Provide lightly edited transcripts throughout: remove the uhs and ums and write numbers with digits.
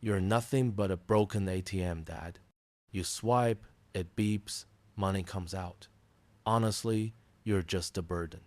You're nothing but a broken ATM, Dad. You swipe, it beeps, money comes out. Honestly, you're just a burden.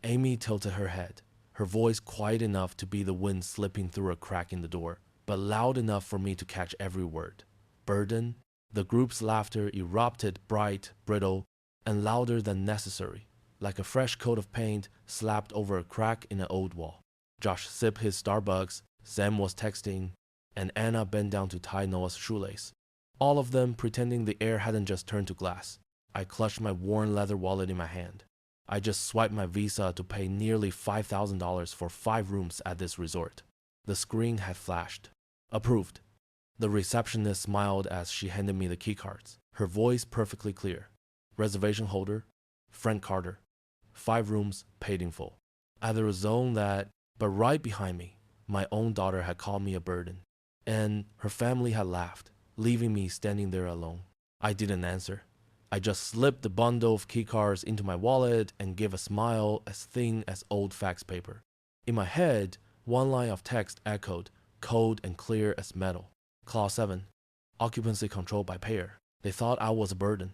Amy tilted her head, her voice quiet enough to be the wind slipping through a crack in the door, but loud enough for me to catch every word. Burden? The group's laughter erupted bright, brittle, and louder than necessary, like a fresh coat of paint slapped over a crack in an old wall. Josh sipped his Starbucks, Sam was texting, and Anna bent down to tie Noah's shoelace. All of them pretending the air hadn't just turned to glass. I clutched my worn leather wallet in my hand. I just swiped my Visa to pay nearly $5,000 for 5 rooms at this resort. The screen had flashed. Approved. The receptionist smiled as she handed me the keycards, her voice perfectly clear. Reservation holder, Frank Carter. 5 rooms, paid in full. At the zone but right behind me, my own daughter had called me a burden, and her family had laughed, leaving me standing there alone. I didn't answer. I just slipped the bundle of keycards into my wallet and gave a smile as thin as old fax paper. In my head, one line of text echoed, cold and clear as metal. Clause 7. Occupancy controlled by payer. They thought I was a burden,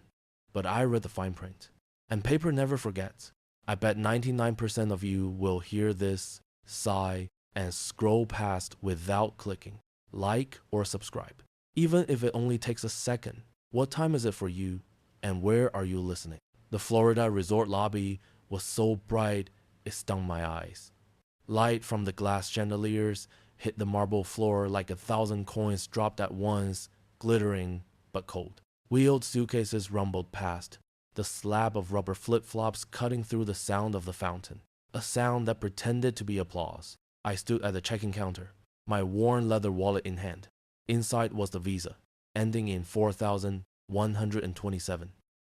but I read the fine print. And paper never forgets. I bet 99% of you will hear this, sigh, and scroll past without clicking like or subscribe. Even if it only takes a second. What time is it for you? And where are you listening? The Florida resort lobby was so bright it stung my eyes. Light from the glass chandeliers hit the marble floor like 1,000 coins dropped at once, glittering but cold. Wheeled suitcases rumbled past, the slab of rubber flip-flops cutting through the sound of the fountain, a sound that pretended to be applause. I stood at the check-in counter, my worn leather wallet in hand. Inside was the Visa, ending in 4,127.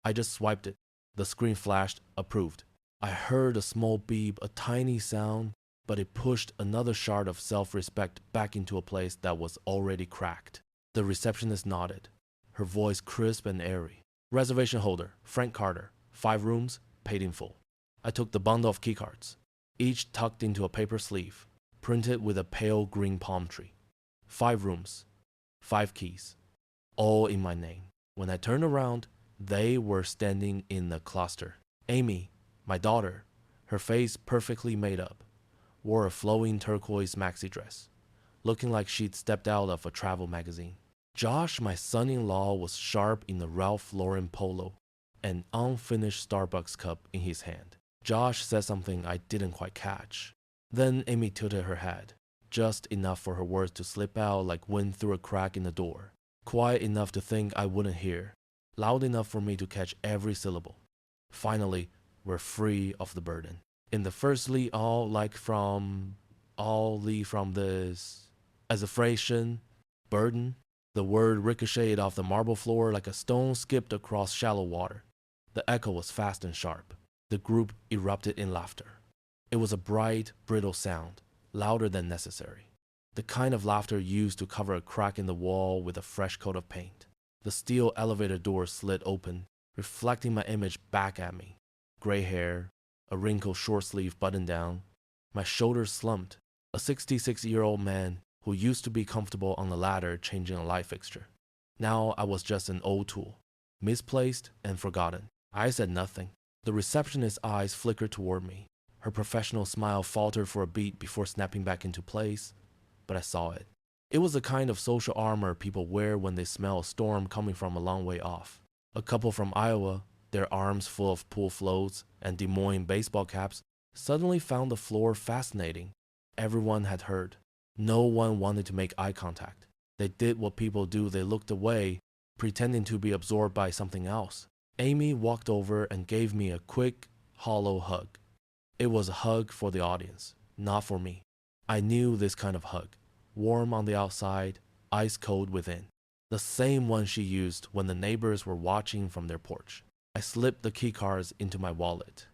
I just swiped it. The screen flashed, approved. I heard a small beep, a tiny sound, but it pushed another shard of self-respect back into a place that was already cracked. The receptionist nodded, her voice crisp and airy. Reservation holder, Frank Carter, 5 rooms, paid in full. I took the bundle of keycards, each tucked into a paper sleeve, printed with a pale green palm tree. 5 rooms, 5 keys, all in my name. When I turned around, they were standing in the cluster. Amy, my daughter, her face perfectly made up, wore a flowing turquoise maxi dress, looking like she'd stepped out of a travel magazine. Josh, my son-in-law, was sharp in the Ralph Lauren polo, an unfinished Starbucks cup in his hand. Josh said something I didn't quite catch. Then Amy tilted her head, just enough for her words to slip out like wind through a crack in the door, quiet enough to think I wouldn't hear, loud enough for me to catch every syllable. Finally, we're free of the burden. In the firstly all from this, as a phrase, burden, the word ricocheted off the marble floor like a stone skipped across shallow water. The echo was fast and sharp. The group erupted in laughter. It was a bright, brittle sound, louder than necessary. The kind of laughter used to cover a crack in the wall with a fresh coat of paint. The steel elevator door slid open, reflecting my image back at me. Gray hair, a wrinkled short-sleeve button-down. My shoulders slumped. A 66-year-old man who used to be comfortable on the ladder changing a light fixture. Now I was just an old tool, misplaced and forgotten. I said nothing. The receptionist's eyes flickered toward me. Her professional smile faltered for a beat before snapping back into place, but I saw it. It was the kind of social armor people wear when they smell a storm coming from a long way off. A couple from Iowa, their arms full of pool floats and Des Moines baseball caps, suddenly found the floor fascinating. Everyone had heard. No one wanted to make eye contact. They did what people do, they looked away, pretending to be absorbed by something else. Amy walked over and gave me a quick, hollow hug. It was a hug for the audience, not for me. I knew this kind of hug, warm on the outside, ice cold within. The same one she used when the neighbors were watching from their porch. I slipped the keycards into my wallet.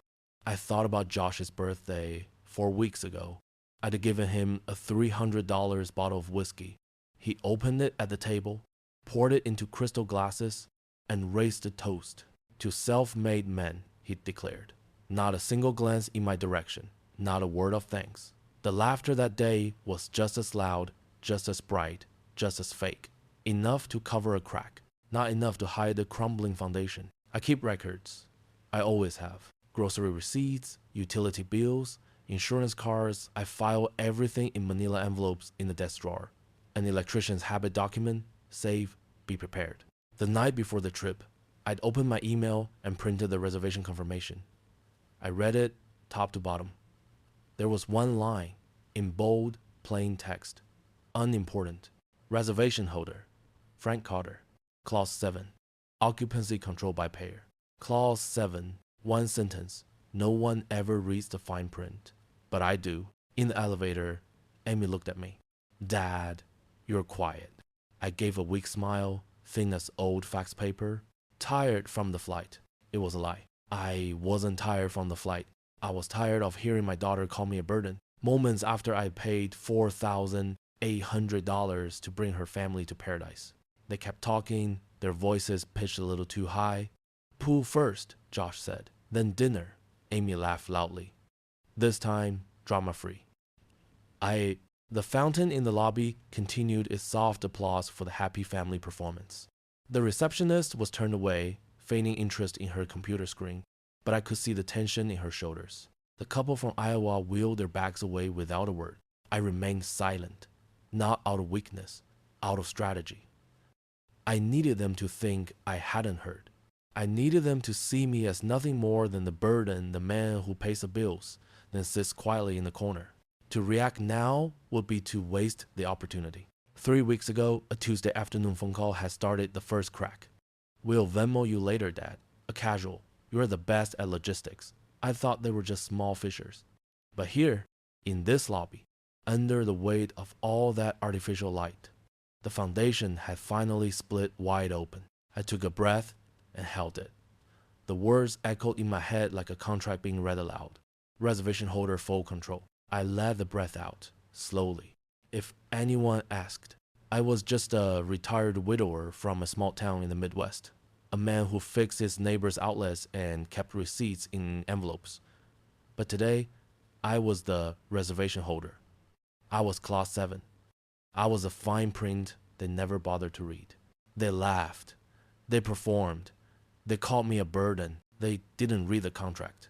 I thought about Josh's birthday 4 weeks ago. I'd given him a $300 bottle of whiskey. He opened it at the table, poured it into crystal glasses, and raised a toast to self-made men, he declared. Not a single glance in my direction, not a word of thanks. The laughter that day was just as loud, just as bright, just as fake. Enough to cover a crack, not enough to hide the crumbling foundation. I keep records. I always have. Grocery receipts, utility bills, insurance cards. I file everything in manila envelopes in the desk drawer. An electrician's habit document. Save, be prepared. The night before the trip, I'd opened my email and printed the reservation confirmation. I read it top to bottom. There was one line, in bold, plain text. Unimportant. Reservation holder. Frank Carter. Clause 7. Occupancy controlled by payer. Clause 7. One sentence. No one ever reads the fine print. But I do. In the elevator, Amy looked at me. Dad, you're quiet. I gave a weak smile, thin as old fax paper. Tired from the flight. It was a lie. I wasn't tired from the flight. I was tired of hearing my daughter call me a burden. Moments after I paid $4,800 to bring her family to paradise. They kept talking, their voices pitched a little too high. Pool first, Josh said. Then dinner. Amy laughed loudly. This time, drama-free. The fountain in the lobby continued its soft applause for the happy family performance. The receptionist was turned away, feigning interest in her computer screen, but I could see the tension in her shoulders. The couple from Iowa wheeled their bags away without a word. I remained silent, not out of weakness, out of strategy. I needed them to think I hadn't heard. I needed them to see me as nothing more than the burden, the man who pays the bills, then sits quietly in the corner. To react now would be to waste the opportunity. 3 weeks ago, a Tuesday afternoon phone call had started the first crack. We'll Venmo you later, Dad. A casual. You're the best at logistics. I thought they were just small fishers. But here, in this lobby, under the weight of all that artificial light, the foundation had finally split wide open. I took a breath and held it. The words echoed in my head like a contract being read aloud. Reservation holder full control. I let the breath out, slowly. If anyone asked, I was just a retired widower from a small town in the Midwest. A man who fixed his neighbor's outlets and kept receipts in envelopes. But today, I was the reservation holder. I was Clause 7. I was a fine print they never bothered to read. They laughed. They performed. They called me a burden. They didn't read the contract.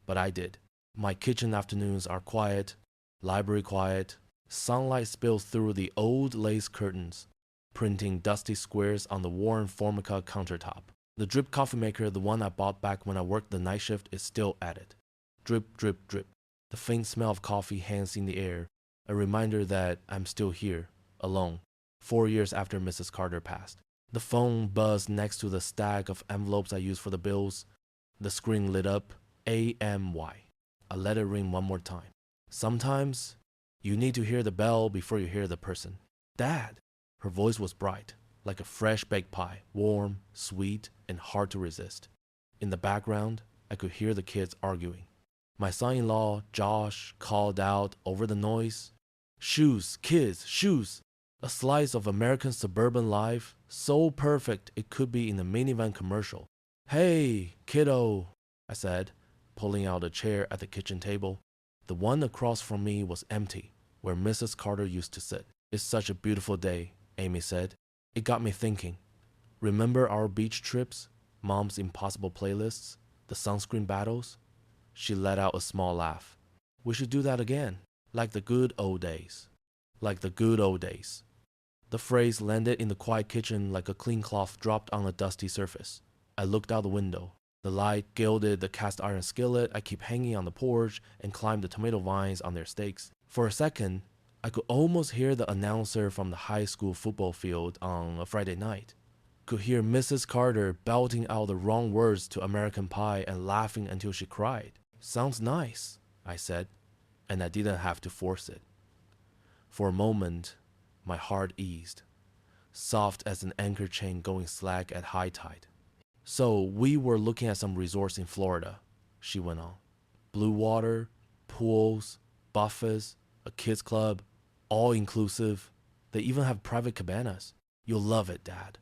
But I did. My kitchen afternoons are quiet, library quiet. Sunlight spills through the old lace curtains, printing dusty squares on the worn Formica countertop. The drip coffee maker, the one I bought back when I worked the night shift, is still at it. Drip, drip, drip. The faint smell of coffee hangs in the air, a reminder that I'm still here, alone, 4 years after Mrs. Carter passed. The phone buzzed next to the stack of envelopes I used for the bills. The screen lit up, AMY. I let it ring one more time. Sometimes, you need to hear the bell before you hear the person. Dad! Her voice was bright, like a fresh baked pie, warm, sweet, and hard to resist. In the background, I could hear the kids arguing. My son-in-law, Josh, called out over the noise. Shoes, kids, shoes! A slice of American suburban life, so perfect it could be in a minivan commercial. Hey, kiddo, I said, pulling out a chair at the kitchen table. The one across from me was empty, where Mrs. Carter used to sit. It's such a beautiful day, Amy said. It got me thinking. Remember our beach trips, Mom's impossible playlists, the sunscreen battles? She let out a small laugh. We should do that again, like the good old days. Like the good old days. The phrase landed in the quiet kitchen like a clean cloth dropped on a dusty surface. I looked out the window. The light gilded the cast iron skillet I keep hanging on the porch and climbed the tomato vines on their stakes. For a second, I could almost hear the announcer from the high school football field on a Friday night. Could hear Mrs. Carter belting out the wrong words to American Pie and laughing until she cried. Sounds nice, I said, and I didn't have to force it. For a moment, my heart eased, soft as an anchor chain going slack at high tide. So we were looking at some resorts in Florida, she went on. Blue water, pools, buffets, a kids club, all inclusive. They even have private cabanas. You'll love it, Dad.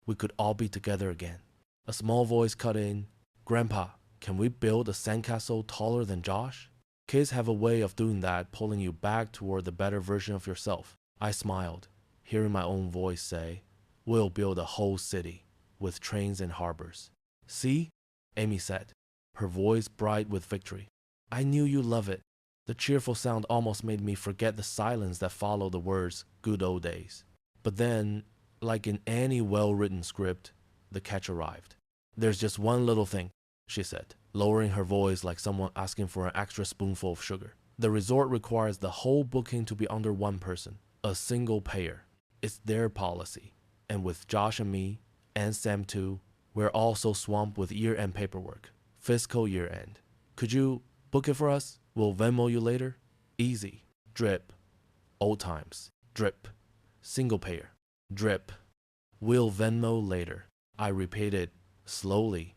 We could all be together again. A small voice cut in. Grandpa, can we build a sandcastle taller than Josh? Kids have a way of doing that, pulling you back toward the better version of yourself. I smiled. hearing my own voice say, "We'll build a whole city with trains and harbors." "See?" Amy said, her voice bright with victory. "I knew you'd love it." The cheerful sound almost made me forget the silence that followed the words "good old days." But then, like in any well-written script, the catch arrived. "There's just one little thing," she said, lowering her voice like someone asking for an extra spoonful of sugar. "The resort requires the whole booking to be under one person, a single payer. It's their policy. And with Josh and me, and Sam too, we're all so swamped with year-end paperwork. Fiscal year-end. Could you book it for us? We'll Venmo you later." Easy. Drip. Old times. Drip. Single payer. Drip. "We'll Venmo later." I repeated, slowly.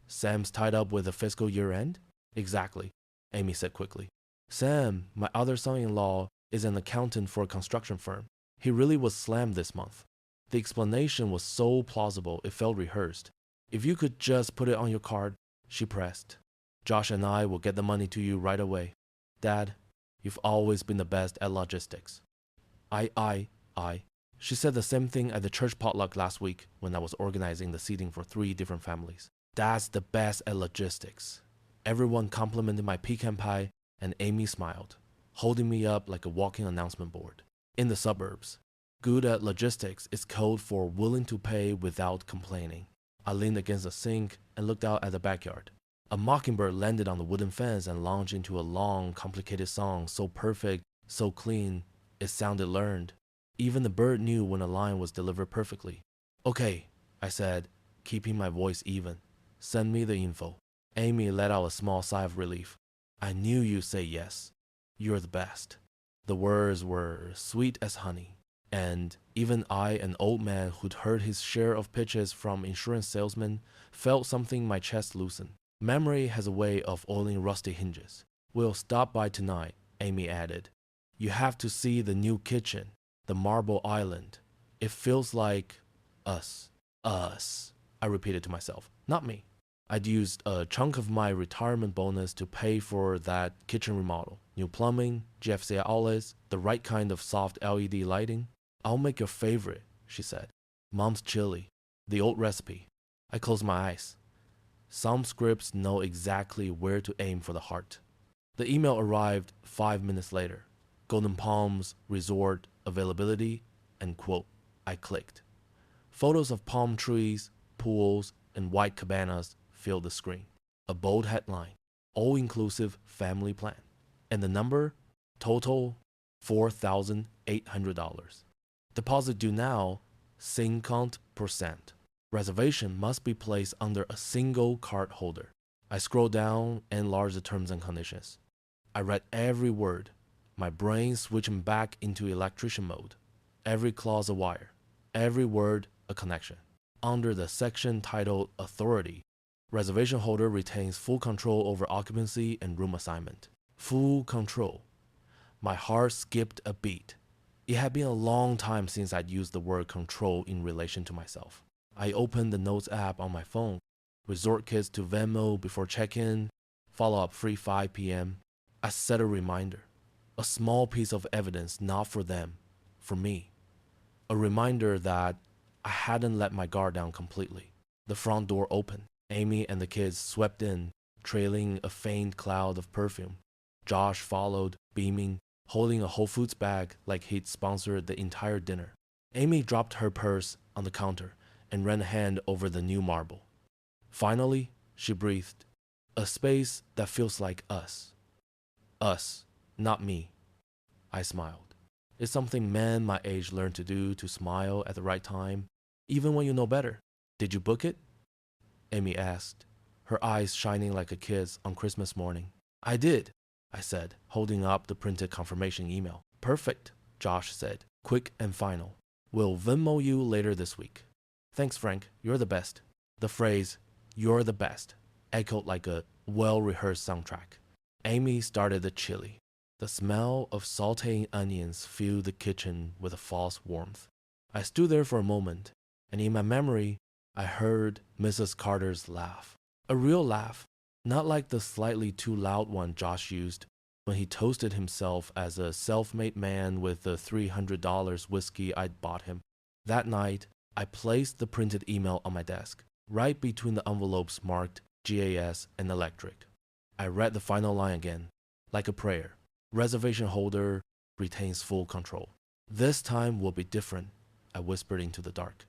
"Sam's tied up with the fiscal year-end?" "Exactly," Amy said quickly. "Sam, my other son-in-law, is an accountant for a construction firm. He really was slammed this month." The explanation was so plausible it felt rehearsed. "If you could just put it on your card," she pressed. "Josh and I will get the money to you right away. Dad, you've always been the best at logistics." I. She said the same thing at the church potluck last week when I was organizing the seating for 3 different families. "Dad's the best at logistics." Everyone complimented my pecan pie, and Amy smiled, holding me up like a walking announcement board. In the suburbs, good at logistics is code for willing to pay without complaining. I leaned against the sink and looked out at the backyard. A mockingbird landed on the wooden fence and launched into a long, complicated song so perfect, so clean, it sounded learned. Even the bird knew when a line was delivered perfectly. "Okay," I said, keeping my voice even. "Send me the info." Amy let out a small sigh of relief. "I knew you'd say yes. You're the best." The words were sweet as honey. And even I, an old man who'd heard his share of pitches from insurance salesmen, felt something in my chest loosen. Memory has a way of oiling rusty hinges. "We'll stop by tonight," Amy added. "You have to see the new kitchen, the marble island. It feels like us." Us, I repeated to myself, not me. I'd used a chunk of my retirement bonus to pay for that kitchen remodel. New plumbing, GFCI outlets, the right kind of soft LED lighting. "I'll make your favorite," she said. "Mom's chili, the old recipe." I closed my eyes. Some scripts know exactly where to aim for the heart. The email arrived 5 minutes later. Golden Palms resort availability, and quote. I clicked. Photos of palm trees, pools, and white cabanas filled the screen. A bold headline, all-inclusive family plan. And the number, total $4,800. Deposit due now, 50%. Reservation must be placed under a single card holder. I scrolled down and enlarged the terms and conditions. I read every word, my brain switching back into electrician mode. Every clause a wire, every word a connection. Under the section titled Authority, reservation holder retains full control over occupancy and room assignment. Full control. My heart skipped a beat. It had been a long time since I'd used the word control in relation to myself. I opened the Notes app on my phone. Resort kids to Venmo before check-in. Follow-up free 5 p.m. I set a reminder. A small piece of evidence not for them, for me. A reminder that I hadn't let my guard down completely. The front door opened. Amy and the kids swept in, trailing a faint cloud of perfume. Josh followed, beaming, holding a Whole Foods bag like he'd sponsored the entire dinner. Amy dropped her purse on the counter and ran a hand over the new marble. Finally, she breathed. A space that feels like us. Us, not me. I smiled. It's something men my age learn to do, to smile at the right time, even when you know better. Did you book it? Amy asked, her eyes shining like a kid's on Christmas morning. I did, I said, holding up the printed confirmation email. Perfect, Josh said, quick and final. We'll Venmo you later this week. Thanks, Frank. You're the best. The phrase, "you're the best," echoed like a well-rehearsed soundtrack. Amy started the chili. The smell of sauteing onions filled the kitchen with a false warmth. I stood there for a moment, and in my memory, I heard Mrs. Carter's laugh. A real laugh, not like the slightly too loud one Josh used, when he toasted himself as a self-made man with the $300 whiskey I'd bought him. That night, I placed the printed email on my desk, right between the envelopes marked GAS and electric. I read the final line again, like a prayer. Reservation holder retains full control. This time will be different, I whispered into the dark.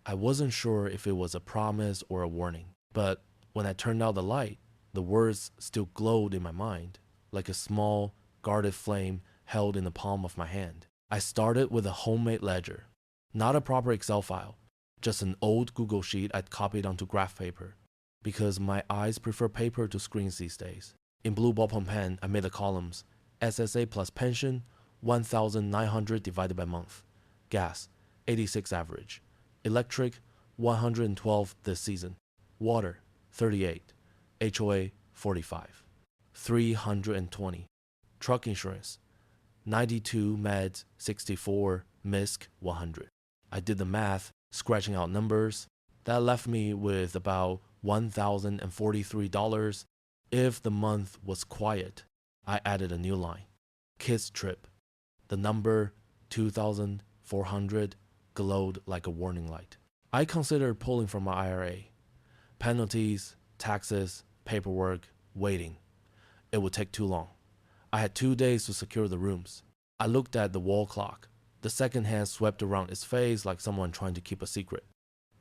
I wasn't sure if it was a promise or a warning, but when I turned out the light, the words still glowed in my mind, like a small, guarded flame held in the palm of my hand. I started with a homemade ledger, not a proper Excel file, just an old Google sheet I'd copied onto graph paper, because my eyes prefer paper to screens these days. In blue ballpoint pen, I made the columns: SSA plus pension, 1,900 divided by month. Gas, 86 average. Electric, 112 this season. Water, 38. HOA, 45. 320. Truck insurance, 92 meds, 64 MISC, 100. I did the math, scratching out numbers. That left me with about $1,043 if the month was quiet. I added a new line: kids trip. The number 2,400 glowed like a warning light. I considered pulling from my IRA. Penalties, taxes, paperwork, waiting. It would take too long. I had 2 days to secure the rooms. I looked at the wall clock. The second hand swept around its face like someone trying to keep a secret.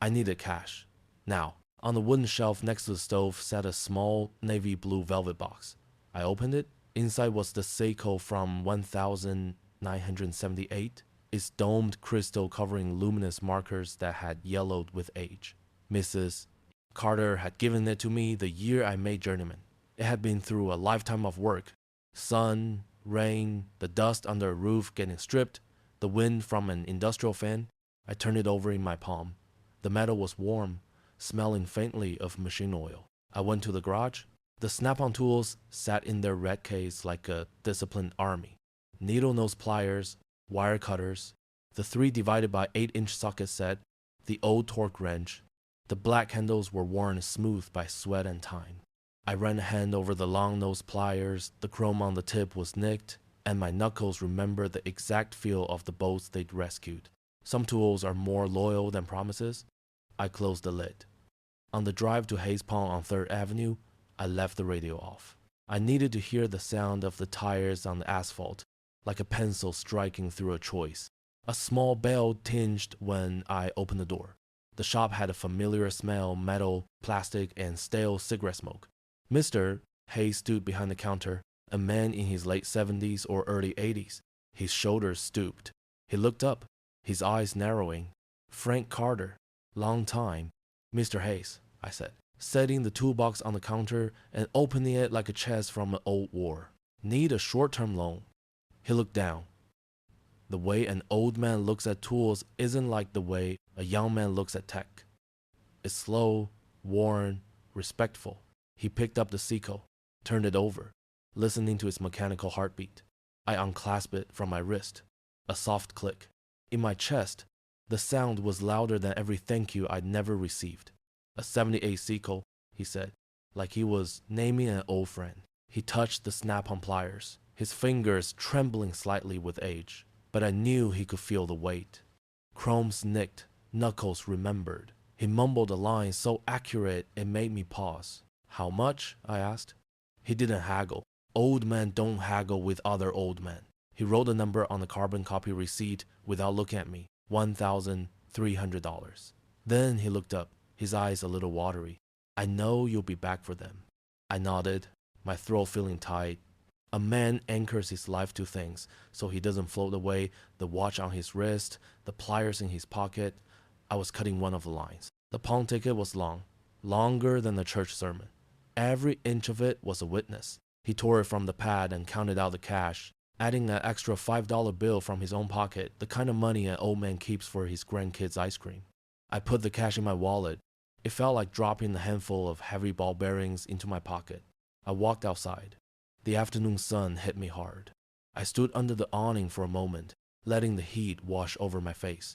I needed cash. Now, on the wooden shelf next to the stove sat a small navy blue velvet box. I opened it. Inside was the Seiko from 1978, its domed crystal covering luminous markers that had yellowed with age. Mrs. Carter had given it to me the year I made Journeyman. It had been through a lifetime of work. Sun, rain, the dust under a roof getting stripped, the wind from an industrial fan. I turned it over in my palm. The metal was warm, smelling faintly of machine oil. I went to the garage. The snap-on tools sat in their red case like a disciplined army. Needle nose pliers, wire cutters, the 3 divided by 8-inch socket set, the old torque wrench. The black handles were worn smooth by sweat and time. I ran a hand over the long-nosed pliers. The chrome on the tip was nicked, and my knuckles remembered the exact feel of the bolts they'd rescued. Some tools are more loyal than promises. I closed the lid. On the drive to Hayes Pond on 3rd Avenue, I left the radio off. I needed to hear the sound of the tires on the asphalt, like a pencil striking through a choice. A small bell tinged when I opened the door. The shop had a familiar smell: metal, plastic, and stale cigarette smoke. Mr. Hayes stood behind the counter, a man in his late 70s or early 80s. His shoulders stooped. He looked up, his eyes narrowing. Frank Carter. Long time. Mr. Hayes, I said, setting the toolbox on the counter and opening it like a chest from an old war. Need a short-term loan. He looked down. The way an old man looks at tools isn't like the way a young man looks at tech. It's slow, worn, respectful. He picked up the Seiko, turned it over, listening to its mechanical heartbeat. I unclasped it from my wrist. A soft click. In my chest, the sound was louder than every thank you I'd never received. A 78 Seiko, he said, like he was naming an old friend. He touched the snap-on pliers, his fingers trembling slightly with age, but I knew he could feel the weight. Chromes nicked, knuckles remembered. He mumbled a line so accurate it made me pause. How much? I asked. He didn't haggle. Old men don't haggle with other old men. He wrote the number on the carbon copy receipt without looking at me. $1,300. Then he looked up, his eyes a little watery. I know you'll be back for them. I nodded, my throat feeling tight. A man anchors his life to things so he doesn't float away. The watch on his wrist, the pliers in his pocket. I was cutting one of the lines. The pawn ticket was long, longer than the church sermon. Every inch of it was a witness. He tore it from the pad and counted out the cash, adding an extra $5 bill from his own pocket, the kind of money an old man keeps for his grandkids' ice cream. I put the cash in my wallet. It felt like dropping a handful of heavy ball bearings into my pocket. I walked outside. The afternoon sun hit me hard. I stood under the awning for a moment, letting the heat wash over my face.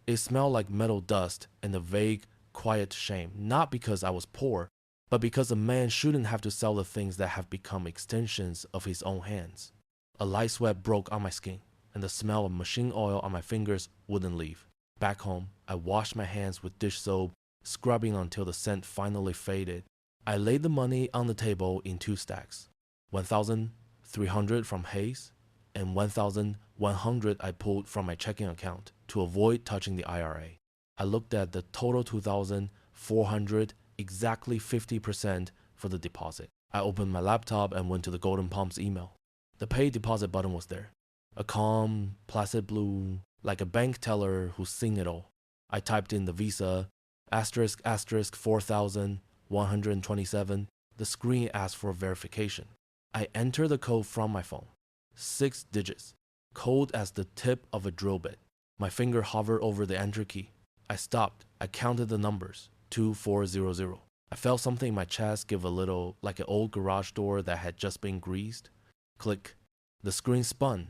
It smelled like metal dust and a vague, quiet shame, not because I was poor, but because a man shouldn't have to sell the things that have become extensions of his own hands. A light sweat broke on my skin, and the smell of machine oil on my fingers wouldn't leave. Back home, I washed my hands with dish soap, scrubbing until the scent finally faded. I laid the money on the table in 2 stacks, 1,300 from Hayes, and 1,100 I pulled from my checking account to avoid touching the IRA. I looked at the total 2,400, exactly 50% for the deposit. I opened my laptop and went to the Golden Palms email. The pay deposit button was there. A calm, placid blue, like a bank teller who's seen it all. I typed in the Visa, *** 4,127. The screen asked for verification. I entered the code from my phone. 6 digits, cold as the tip of a drill bit. My finger hovered over the enter key. I stopped. I counted the numbers. 2400. I felt something in my chest give a little, like an old garage door that had just been greased. Click. The screen spun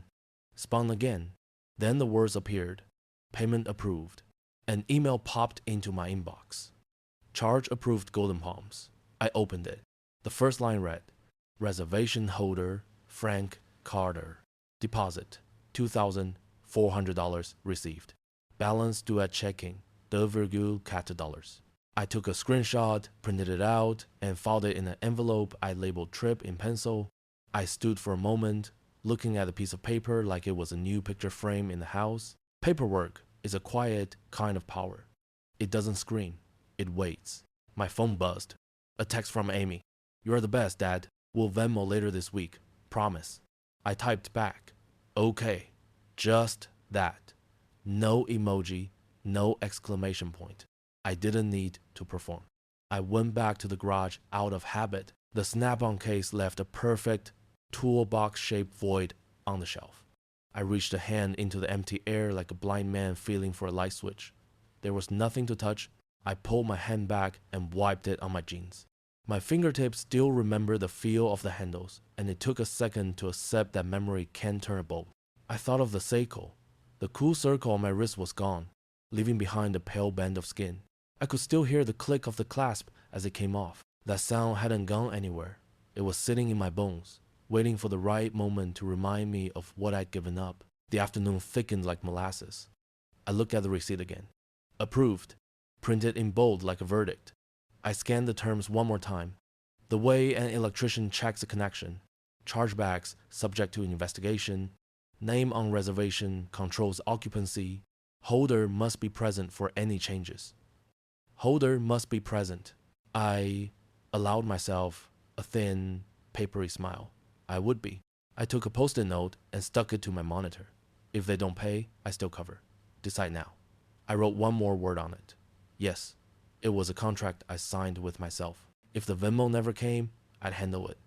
again. Then the words appeared. Payment approved. An email popped into my inbox. Charge approved Golden Palms. I opened it. The first line read, reservation holder, Frank Carter. Deposit, $2,400 received. Balance due at checking, $2,400. I took a screenshot, printed it out, and filed it in an envelope I labeled Trip in pencil. I stood for a moment, looking at the piece of paper like it was a new picture frame in the house. Paperwork is a quiet kind of power. It doesn't scream. It waits. My phone buzzed. A text from Amy. "You're the best, Dad. We'll Venmo later this week. Promise." I typed back. Okay. Just that. No emoji, no exclamation point. I didn't need to perform. I went back to the garage out of habit. The snap-on case left a perfect toolbox-shaped void on the shelf. I reached a hand into the empty air like a blind man feeling for a light switch. There was nothing to touch. I pulled my hand back and wiped it on my jeans. My fingertips still remember the feel of the handles, and it took a second to accept that memory can turn a bolt. I thought of the Seiko. The cool circle on my wrist was gone, leaving behind a pale band of skin. I could still hear the click of the clasp as it came off. That sound hadn't gone anywhere. It was sitting in my bones, waiting for the right moment to remind me of what I'd given up. The afternoon thickened like molasses. I looked at the receipt again. Approved, printed in bold like a verdict. I scanned the terms one more time. The way an electrician checks a connection. Chargebacks subject to investigation. Name on reservation controls occupancy. Holder must be present for any changes. Holder must be present. I allowed myself a thin, papery smile. I would be. I took a post-it note and stuck it to my monitor. If they don't pay, I still cover. Decide now. I wrote one more word on it. Yes. It was a contract I signed with myself. If the Venmo never came, I'd handle it.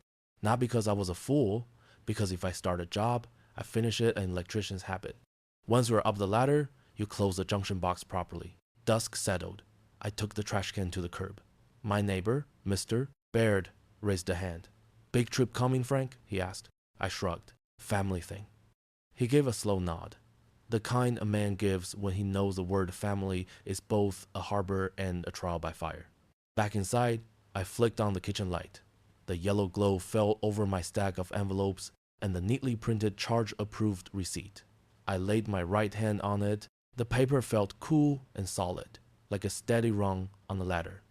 Not because I was a fool, because if I start a job, I finish it an electrician's habit. Once you're up the ladder, you close the junction box properly. Dusk settled. I took the trash can to the curb. My neighbor, Mr. Baird, raised a hand. "Big trip coming, Frank?" he asked. I shrugged. "Family thing." He gave a slow nod. The kind a man gives when he knows the word family is both a harbor and a trial by fire. Back inside, I flicked on the kitchen light. The yellow glow fell over my stack of envelopes and the neatly printed charge-approved receipt. I laid my right hand on it. The paper felt cool and solid, like a steady rung on a ladder.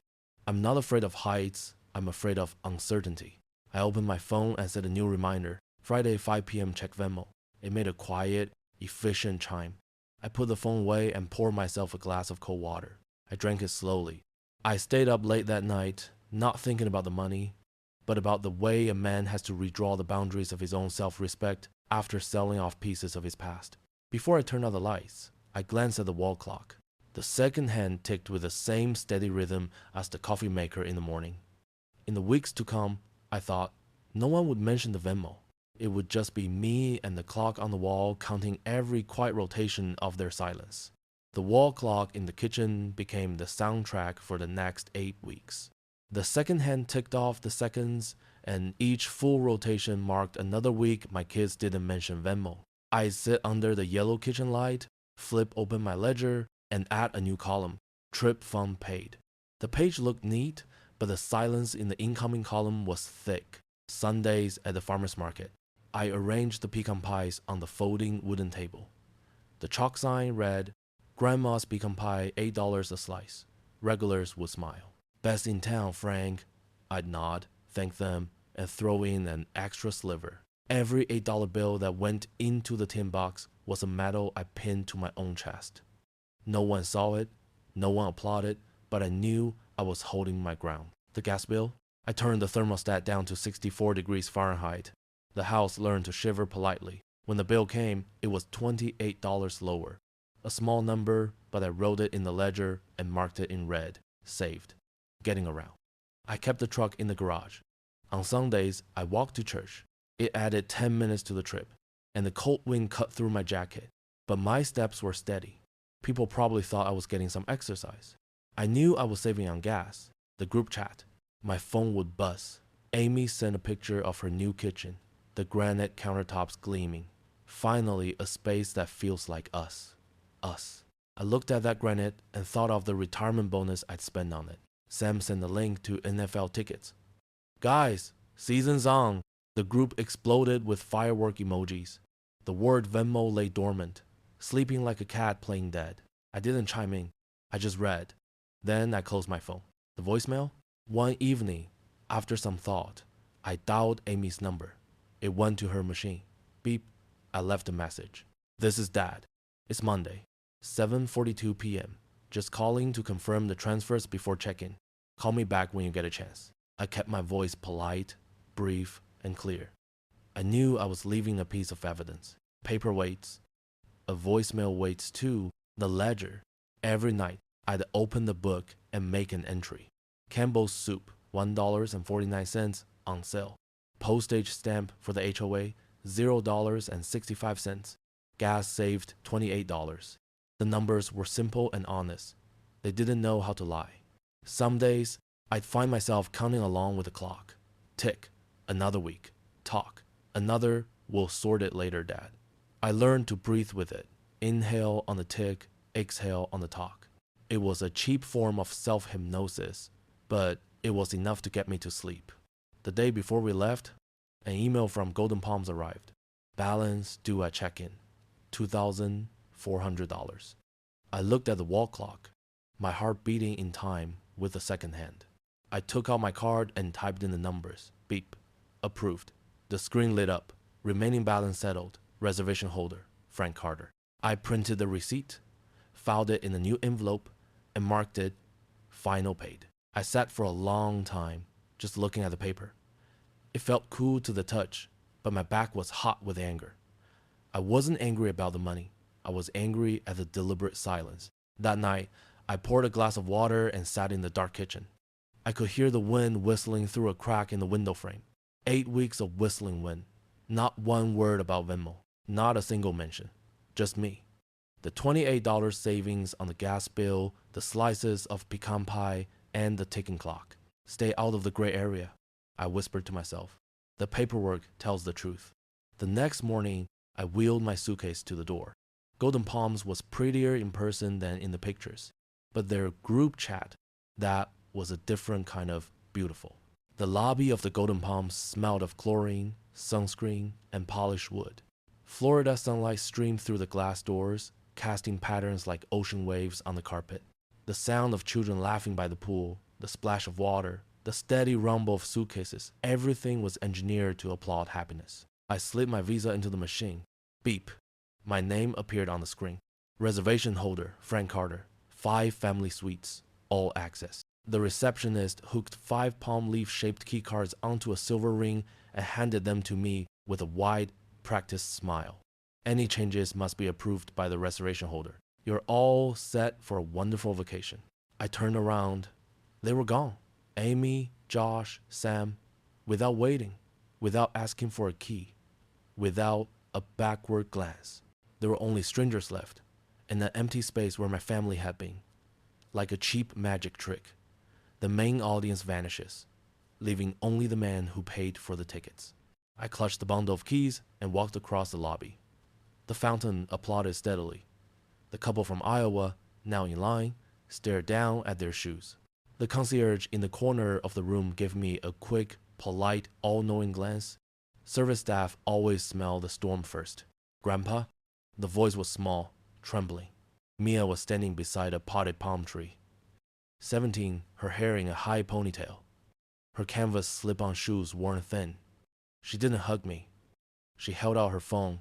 I'm not afraid of heights. I'm afraid of uncertainty. I opened my phone and set a new reminder. Friday, 5 p.m. check Venmo. It made a quiet, efficient chime. I put the phone away and poured myself a glass of cold water. I drank it slowly. I stayed up late that night, not thinking about the money, but about the way a man has to redraw the boundaries of his own self-respect after selling off pieces of his past. Before I turned out the lights, I glanced at the wall clock. The second hand ticked with the same steady rhythm as the coffee maker in the morning. In the weeks to come, I thought, no one would mention the Venmo. It would just be me and the clock on the wall counting every quiet rotation of their silence. The wall clock in the kitchen became the soundtrack for the next 8 weeks. The second hand ticked off the seconds, and each full rotation marked another week my kids didn't mention Venmo. I'd sit under the yellow kitchen light, flip open my ledger, and add a new column, Trip Fund Paid. The page looked neat, but the silence in the incoming column was thick. Sundays at the farmer's market. I arranged the pecan pies on the folding wooden table. The chalk sign read, Grandma's pecan pie, $8 a slice. Regulars would smile. Best in town, Frank. I'd nod, thank them, and throw in an extra sliver. Every $8 bill that went into the tin box was a medal I pinned to my own chest. No one saw it, no one applauded, but I knew I was holding my ground. The gas bill? I turned the thermostat down to 64 degrees Fahrenheit. The house learned to shiver politely. When the bill came, it was $28 lower. A small number, but I wrote it in the ledger and marked it in red. Saved. Getting around. I kept the truck in the garage. On Sundays, I walked to church. It added 10 minutes to the trip, and the cold wind cut through my jacket. But my steps were steady. People probably thought I was getting some exercise. I knew I was saving on gas. The group chat. My phone would buzz. Amy sent a picture of her new kitchen, the granite countertops gleaming. Finally, a space that feels like us. Us. I looked at that granite and thought of the retirement bonus I'd spend on it. Sam sent a link to NFL tickets. Guys, season's on. The group exploded with firework emojis. The word Venmo lay dormant, sleeping like a cat playing dead. I didn't chime in. I just read. Then I closed my phone. The voicemail? One evening, after some thought, I dialed Amy's number. It went to her machine. Beep. I left a message. This is Dad. It's Monday, 7:42 p.m. Just calling to confirm the transfers before check-in. Call me back when you get a chance. I kept my voice polite, brief, and clear. I knew I was leaving a piece of evidence. Paper waits. A voicemail waits too. The ledger. Every night, I'd open the book and make an entry. Campbell's soup, $1.49 on sale. Postage stamp for the HOA, $0.65. Gas saved $28. The numbers were simple and honest. They didn't know how to lie. Some days, I'd find myself counting along with the clock. Tick. Another week. Talk. Another, we'll sort it later, Dad. I learned to breathe with it. Inhale on the tick, exhale on the talk. It was a cheap form of self-hypnosis, but it was enough to get me to sleep. The day before we left, an email from Golden Palms arrived. Balance due at check-in, $2,400. I looked at the wall clock, my heart beating in time with the second hand. I took out my card and typed in the numbers. Beep. Approved. The screen lit up. Remaining balance settled. Reservation holder, Frank Carter. I printed the receipt, filed it in a new envelope, and marked it final paid. I sat for a long time, just looking at the paper. It felt cool to the touch, but my back was hot with anger. I wasn't angry about the money. I was angry at the deliberate silence. That night, I poured a glass of water and sat in the dark kitchen. I could hear the wind whistling through a crack in the window frame. 8 weeks of whistling wind. Not one word about Venmo. Not a single mention. Just me. The $28 savings on the gas bill, the slices of pecan pie, and the ticking clock. Stay out of the gray area, I whispered to myself. The paperwork tells the truth. The next morning, I wheeled my suitcase to the door. Golden Palms was prettier in person than in the pictures, but their group chat, that was a different kind of beautiful. The lobby of the Golden Palms smelled of chlorine, sunscreen, and polished wood. Florida sunlight streamed through the glass doors, casting patterns like ocean waves on the carpet. The sound of children laughing by the pool, the splash of water, the steady rumble of suitcases, everything was engineered to applaud happiness. I slid my visa into the machine. Beep. My name appeared on the screen. Reservation holder, Frank Carter. 5 family suites, all access. The receptionist hooked 5 palm leaf-shaped keycards onto a silver ring and handed them to me with a wide, practiced smile. Any changes must be approved by the reservation holder. You're all set for a wonderful vacation. I turned around. They were gone. Amy, Josh, Sam, without waiting, without asking for a key, without a backward glance. There were only strangers left, and an empty space where my family had been. Like a cheap magic trick, the main audience vanishes, leaving only the man who paid for the tickets. I clutched the bundle of keys and walked across the lobby. The fountain applauded steadily. The couple from Iowa, now in line, stared down at their shoes. The concierge in the corner of the room gave me a quick, polite, all-knowing glance. Service staff always smell the storm first. Grandpa? The voice was small, trembling. Mia was standing beside a potted palm tree. 17, her hair in a high ponytail. Her canvas slip-on shoes worn thin. She didn't hug me. She held out her phone.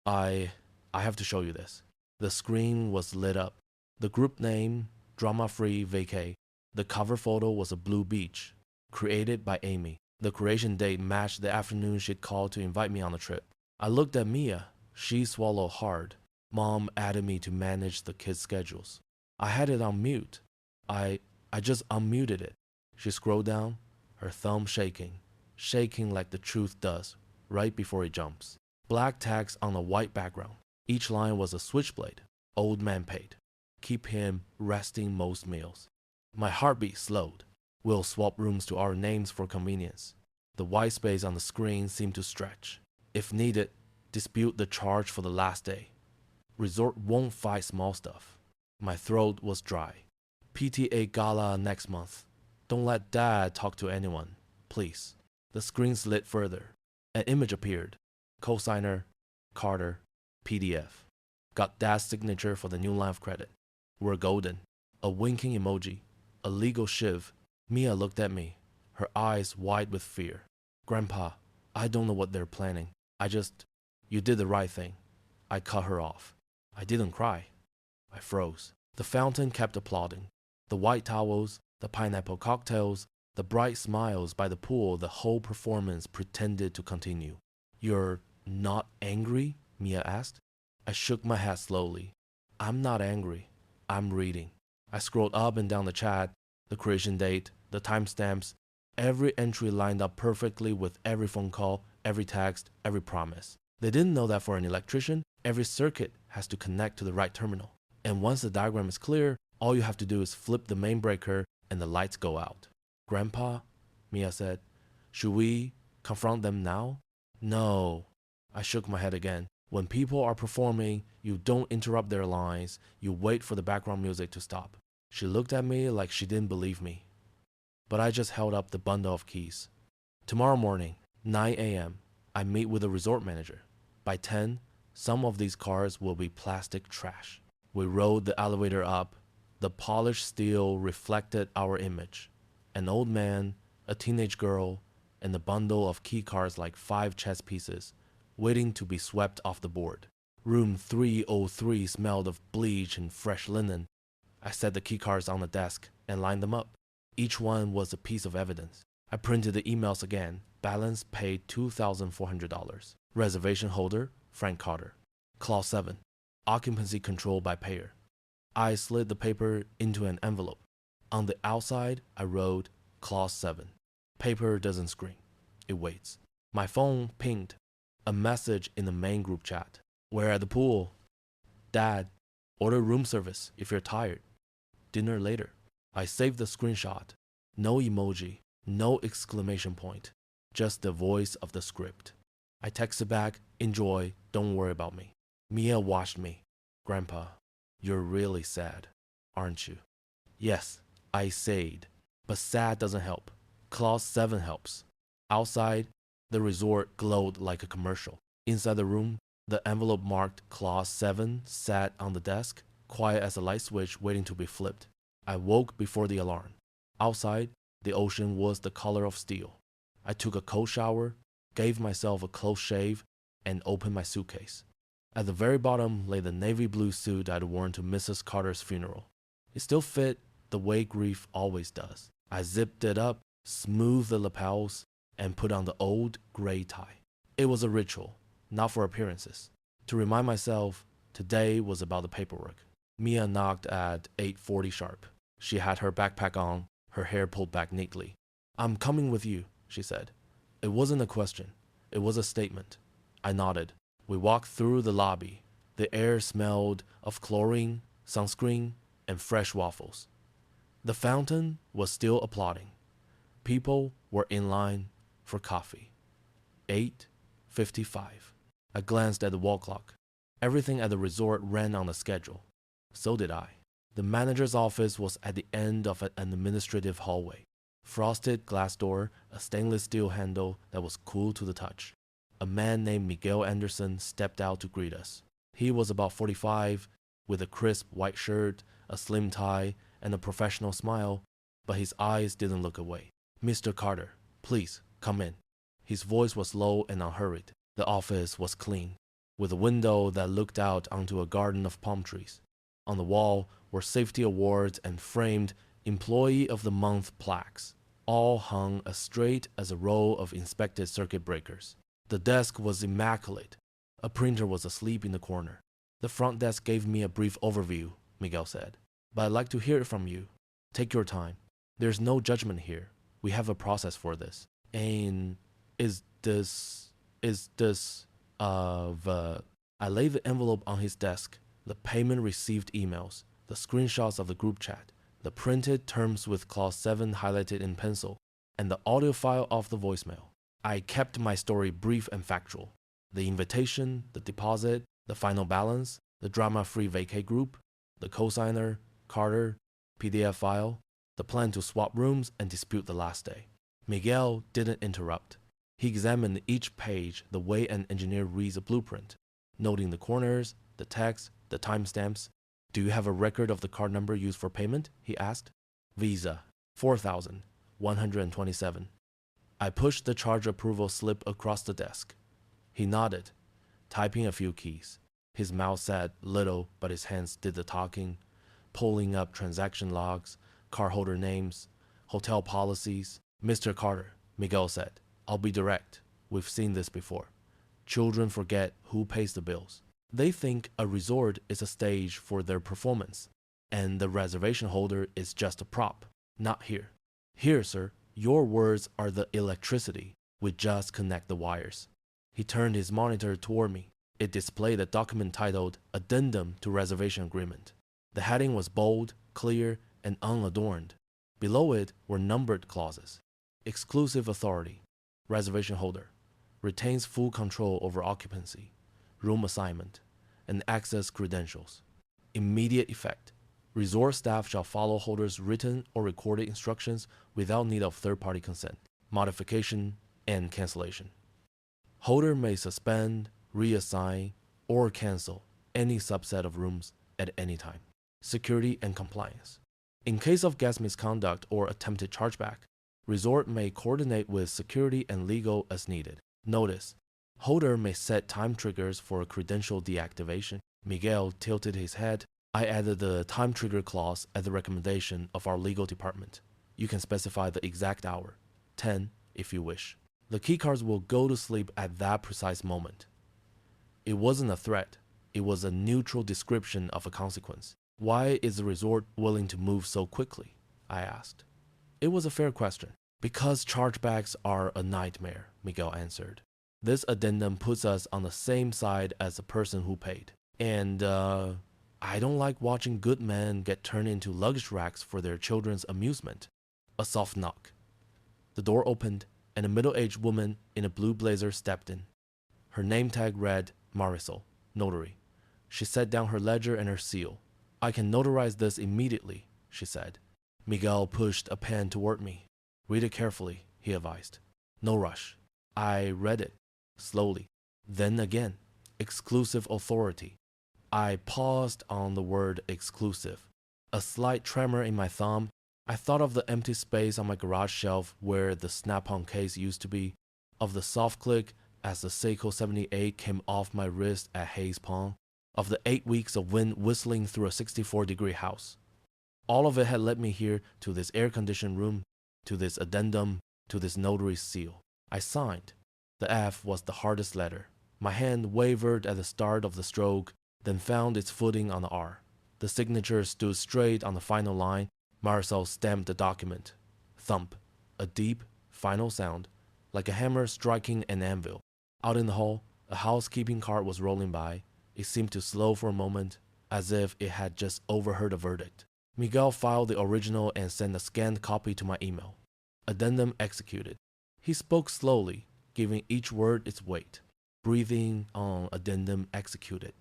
I have to show you this. The screen was lit up. The group name, Drama-Free Vacay. The cover photo was a blue beach, created by Amy. The creation date matched the afternoon she'd called to invite me on the trip. I looked at Mia. She swallowed hard. Mom added me to manage the kids' schedules. I had it on mute. I just unmuted it. She scrolled down, her thumb shaking like the truth does, right before it jumps. Black text on a white background. Each line was a switchblade. Old man paid. Keep him resting most meals. My heartbeat slowed. We'll swap rooms to our names for convenience. The white space on the screen seemed to stretch. If needed, dispute the charge for the last day. Resort won't fight small stuff. My throat was dry. PTA gala next month. Don't let Dad talk to anyone, please. The screen slid further. An image appeared. Cosigner, Carter, PDF. Got Dad's signature for the new line of credit. We're golden. A winking emoji. A legal shiv. Mia looked at me, her eyes wide with fear. Grandpa, I don't know what they're planning. You did the right thing. I cut her off. I didn't cry. I froze. The fountain kept applauding. The white towels, the pineapple cocktails, the bright smiles by the pool, the whole performance pretended to continue. You're not angry? Mia asked. I shook my head slowly. I'm not angry. I'm reading. I scrolled up and down the chat, the creation date, the timestamps, every entry lined up perfectly with every phone call, every text, every promise. They didn't know that for an electrician, every circuit has to connect to the right terminal. And once the diagram is clear, all you have to do is flip the main breaker and the lights go out. Grandpa, Mia said, should we confront them now? No. I shook my head again. When people are performing, you don't interrupt their lines, you wait for the background music to stop. She looked at me like she didn't believe me. But I just held up the bundle of keys. Tomorrow morning, 9 a.m., I meet with the resort manager. By 10, some of these cars will be plastic trash. We rode the elevator up. The polished steel reflected our image. An old man, a teenage girl, and a bundle of key cards like 5 chess pieces, waiting to be swept off the board. Room 303 smelled of bleach and fresh linen. I set the key cards on the desk and lined them up. Each one was a piece of evidence. I printed the emails again. Balance paid $2,400. Reservation holder, Frank Carter. Clause 7. Occupancy controlled by payer. I slid the paper into an envelope. On the outside, I wrote Clause 7. Paper doesn't scream. It waits. My phone pinged. A message in the main group chat. We're at the pool. Dad, order room service if you're tired. Dinner later. I saved the screenshot. No emoji, no exclamation point. Just the voice of the script. I texted back, enjoy, don't worry about me. Mia watched me. Grandpa, you're really sad, aren't you? Yes, I said. But sad doesn't help. Clause 7 helps. Outside, the resort glowed like a commercial. Inside the room, the envelope marked Clause 7 sat on the desk, quiet as a light switch waiting to be flipped. I woke before the alarm. Outside, the ocean was the color of steel. I took a cold shower, gave myself a close shave, and opened my suitcase. At the very bottom lay the navy blue suit I'd worn to Mrs. Carter's funeral. It still fit the way grief always does. I zipped it up, smoothed the lapels, and put on the old gray tie. It was a ritual, not for appearances. To remind myself, today was about the paperwork. Mia knocked at 8:40 sharp. She had her backpack on, her hair pulled back neatly. I'm coming with you, she said. It wasn't a question. It was a statement. I nodded. We walked through the lobby. The air smelled of chlorine, sunscreen, and fresh waffles. The fountain was still applauding. People were in line for coffee. 8:55. I glanced at the wall clock. Everything at the resort ran on a schedule. So did I. The manager's office was at the end of an administrative hallway. Frosted glass door, a stainless steel handle that was cool to the touch. A man named Miguel Anderson stepped out to greet us. He was about 45, with a crisp white shirt, a slim tie, and a professional smile, but his eyes didn't look away. "Mr. Carter, please, come in." His voice was low and unhurried. The office was clean, with a window that looked out onto a garden of palm trees. On the wall were safety awards and framed Employee of the Month plaques, all hung as straight as a row of inspected circuit breakers. The desk was immaculate. A printer was asleep in the corner. "The front desk gave me a brief overview," Miguel said, "but I'd like to hear it from you. Take your time. There's no judgment here. We have a process for this." "And is this, I laid the envelope on his desk, the payment received emails, the screenshots of the group chat, the printed terms with clause 7 highlighted in pencil, and the audio file of the voicemail. I kept my story brief and factual. The invitation, the deposit, the final balance, the drama-free vacay group, the cosigner, Carter, PDF file, the plan to swap rooms and dispute the last day." Miguel didn't interrupt. He examined each page the way an engineer reads a blueprint, noting the corners, the text, the timestamps. "Do you have a record of the card number used for payment?" he asked. "Visa, 4,127. I pushed the charge approval slip across the desk. He nodded, typing a few keys. His mouth said little, but his hands did the talking, pulling up transaction logs, cardholder names, hotel policies. "Mr. Carter," Miguel said, "I'll be direct. We've seen this before. Children forget who pays the bills. They think a resort is a stage for their performance, and the reservation holder is just a prop. Not here. Here, sir, your words are the electricity. We just connect the wires." He turned his monitor toward me. It displayed a document titled Addendum to Reservation Agreement. The heading was bold, clear, and unadorned. Below it were numbered clauses. "Exclusive authority. Reservation holder retains full control over occupancy, room assignment, and access credentials. Immediate effect. Resort staff shall follow holder's written or recorded instructions without need of third-party consent, modification, and cancellation. Holder may suspend, reassign, or cancel any subset of rooms at any time. Security and compliance. In case of guest misconduct or attempted chargeback, resort may coordinate with security and legal as needed. Notice, holder may set time triggers for credential deactivation." Miguel tilted his head. "I added the time trigger clause at the recommendation of our legal department. You can specify the exact hour, 10 if you wish. The keycards will go to sleep at that precise moment." It wasn't a threat. It was a neutral description of a consequence. "Why is the resort willing to move so quickly?" I asked. It was a fair question. "Because chargebacks are a nightmare," Miguel answered. "This addendum puts us on the same side as the person who paid. And, I don't like watching good men get turned into luggage racks for their children's amusement." A soft knock. The door opened, and a middle-aged woman in a blue blazer stepped in. Her name tag read Marisol, notary. She set down her ledger and her seal. "I can notarize this immediately," she said. Miguel pushed a pen toward me. "Read it carefully," he advised. "No rush." I read it, slowly. Then again, exclusive authority. I paused on the word exclusive. A slight tremor in my thumb. I thought of the empty space on my garage shelf where the Snap-on case used to be, of the soft click as the Seiko 78 came off my wrist at Hayes Pond, of the 8 weeks of wind whistling through a 64-degree house. All of it had led me here, to this air-conditioned room, to this addendum, to this notary's seal. I signed. The F was the hardest letter. My hand wavered at the start of the stroke, then found its footing on the R. The signature stood straight on the final line. Marisol stamped the document. Thump. A deep, final sound, like a hammer striking an anvil. Out in the hall, a housekeeping cart was rolling by. It seemed to slow for a moment, as if it had just overheard a verdict. Miguel filed the original and sent a scanned copy to my email. Addendum executed. He spoke slowly, giving each word its weight. Breathing on addendum executed.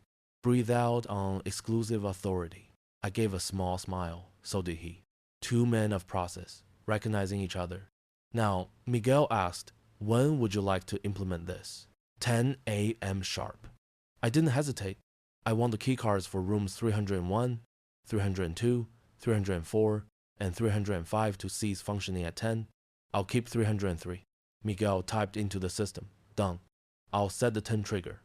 Breathe out on exclusive authority. I gave a small smile. So did he. Two men of process, recognizing each other. Now, Miguel asked, when would you like to implement this? 10 a.m. sharp. I didn't hesitate. I want the keycards for rooms 301, 302, 304, and 305 to cease functioning at 10. I'll keep 303. Miguel typed into the system. Done. I'll set the 10 trigger.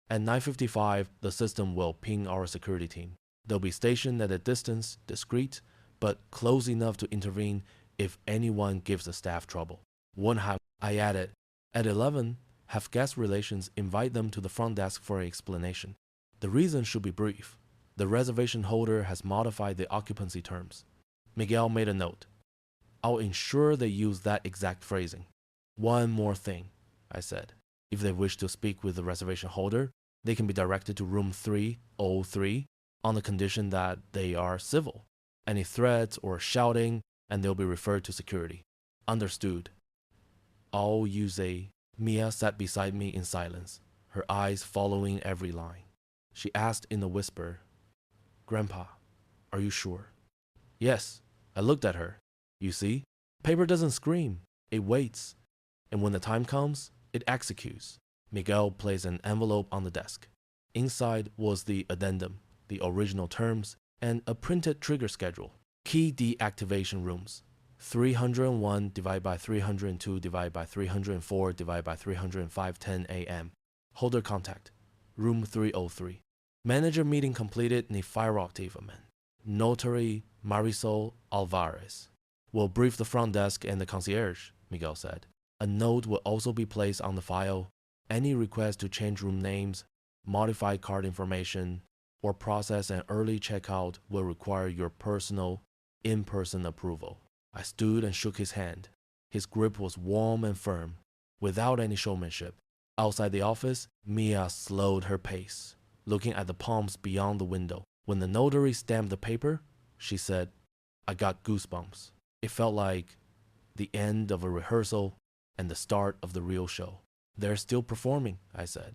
At 9:55, the system will ping our security team. They'll be stationed at a distance, discreet, but close enough to intervene if anyone gives the staff trouble. I added, at 11, have guest relations invite them to the front desk for an explanation. The reason should be brief. The reservation holder has modified the occupancy terms. Miguel made a note. I'll ensure they use that exact phrasing. One more thing, I said. If they wish to speak with the reservation holder, they can be directed to room 303 on the condition that they are civil. Any threats or shouting, and they'll be referred to security. Understood. I'll use a... Mia sat beside me in silence, her eyes following every line. She asked in a whisper, Grandpa, are you sure? Yes, I looked at her. You see, paper doesn't scream, it waits. And when the time comes, it executes. Miguel placed an envelope on the desk. Inside was the addendum, the original terms, and a printed trigger schedule. Key deactivation rooms. 301 divided by 302 divided by 304 divided by 305 10 a.m. Holder contact. Room 303. Manager meeting completed in Feierabend. Notary Marisol Alvarez. We'll brief the front desk and the concierge, Miguel said. A note will also be placed on the file. Any request to change room names, modify card information, or process an early checkout will require your personal, in-person approval. I stood and shook his hand. His grip was warm and firm, without any showmanship. Outside the office, Mia slowed her pace, looking at the palms beyond the window. When the notary stamped the paper, she said, I got goosebumps. It felt like the end of a rehearsal and the start of the real show. They're still performing, I said,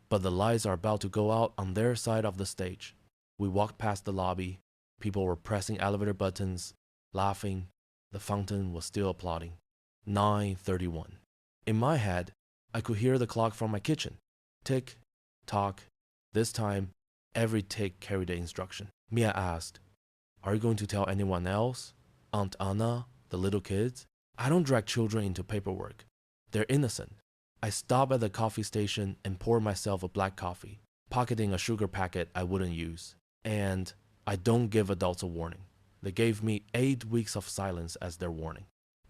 but the lights are about to go out on their side of the stage. We walked past the lobby. People were pressing elevator buttons, laughing. The fountain was still applauding. 9:31. In my head, I could hear the clock from my kitchen. Tick, tock. This time, every tick carried an instruction. Mia asked, Are you going to tell anyone else? Aunt Anna, the little kids? I don't drag children into paperwork. They're innocent. I stopped at the coffee station and poured myself a black coffee, pocketing a sugar packet I wouldn't use. And I don't give adults a warning. They gave me 8 weeks of silence as their warning.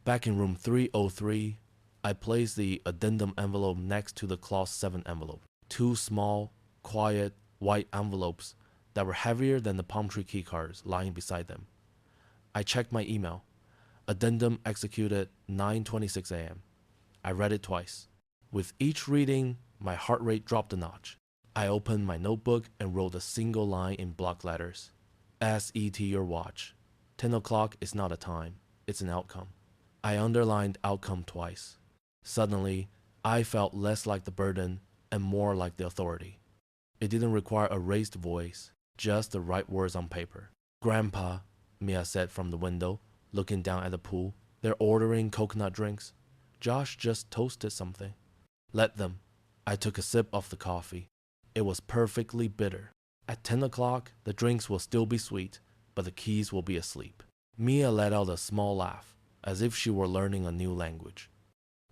Back in room 303, I placed the addendum envelope next to the clause 7 envelope. 2 small, quiet, white envelopes that were heavier than the palm tree keycards lying beside them. I checked my email. Addendum executed 9:26 a.m. I read it twice. With each reading, my heart rate dropped a notch. I opened my notebook and wrote a single line in block letters. SET your watch. 10 o'clock is not a time, it's an outcome. I underlined outcome twice. Suddenly, I felt less like the burden and more like the authority. It didn't require a raised voice, just the right words on paper. Grandpa, Mia said from the window, looking down at the pool. They're ordering coconut drinks. Josh just toasted something. Let them. I took a sip of the coffee. It was perfectly bitter. At 10 o'clock, the drinks will still be sweet, but the keys will be asleep. Mia let out a small laugh, as if she were learning a new language.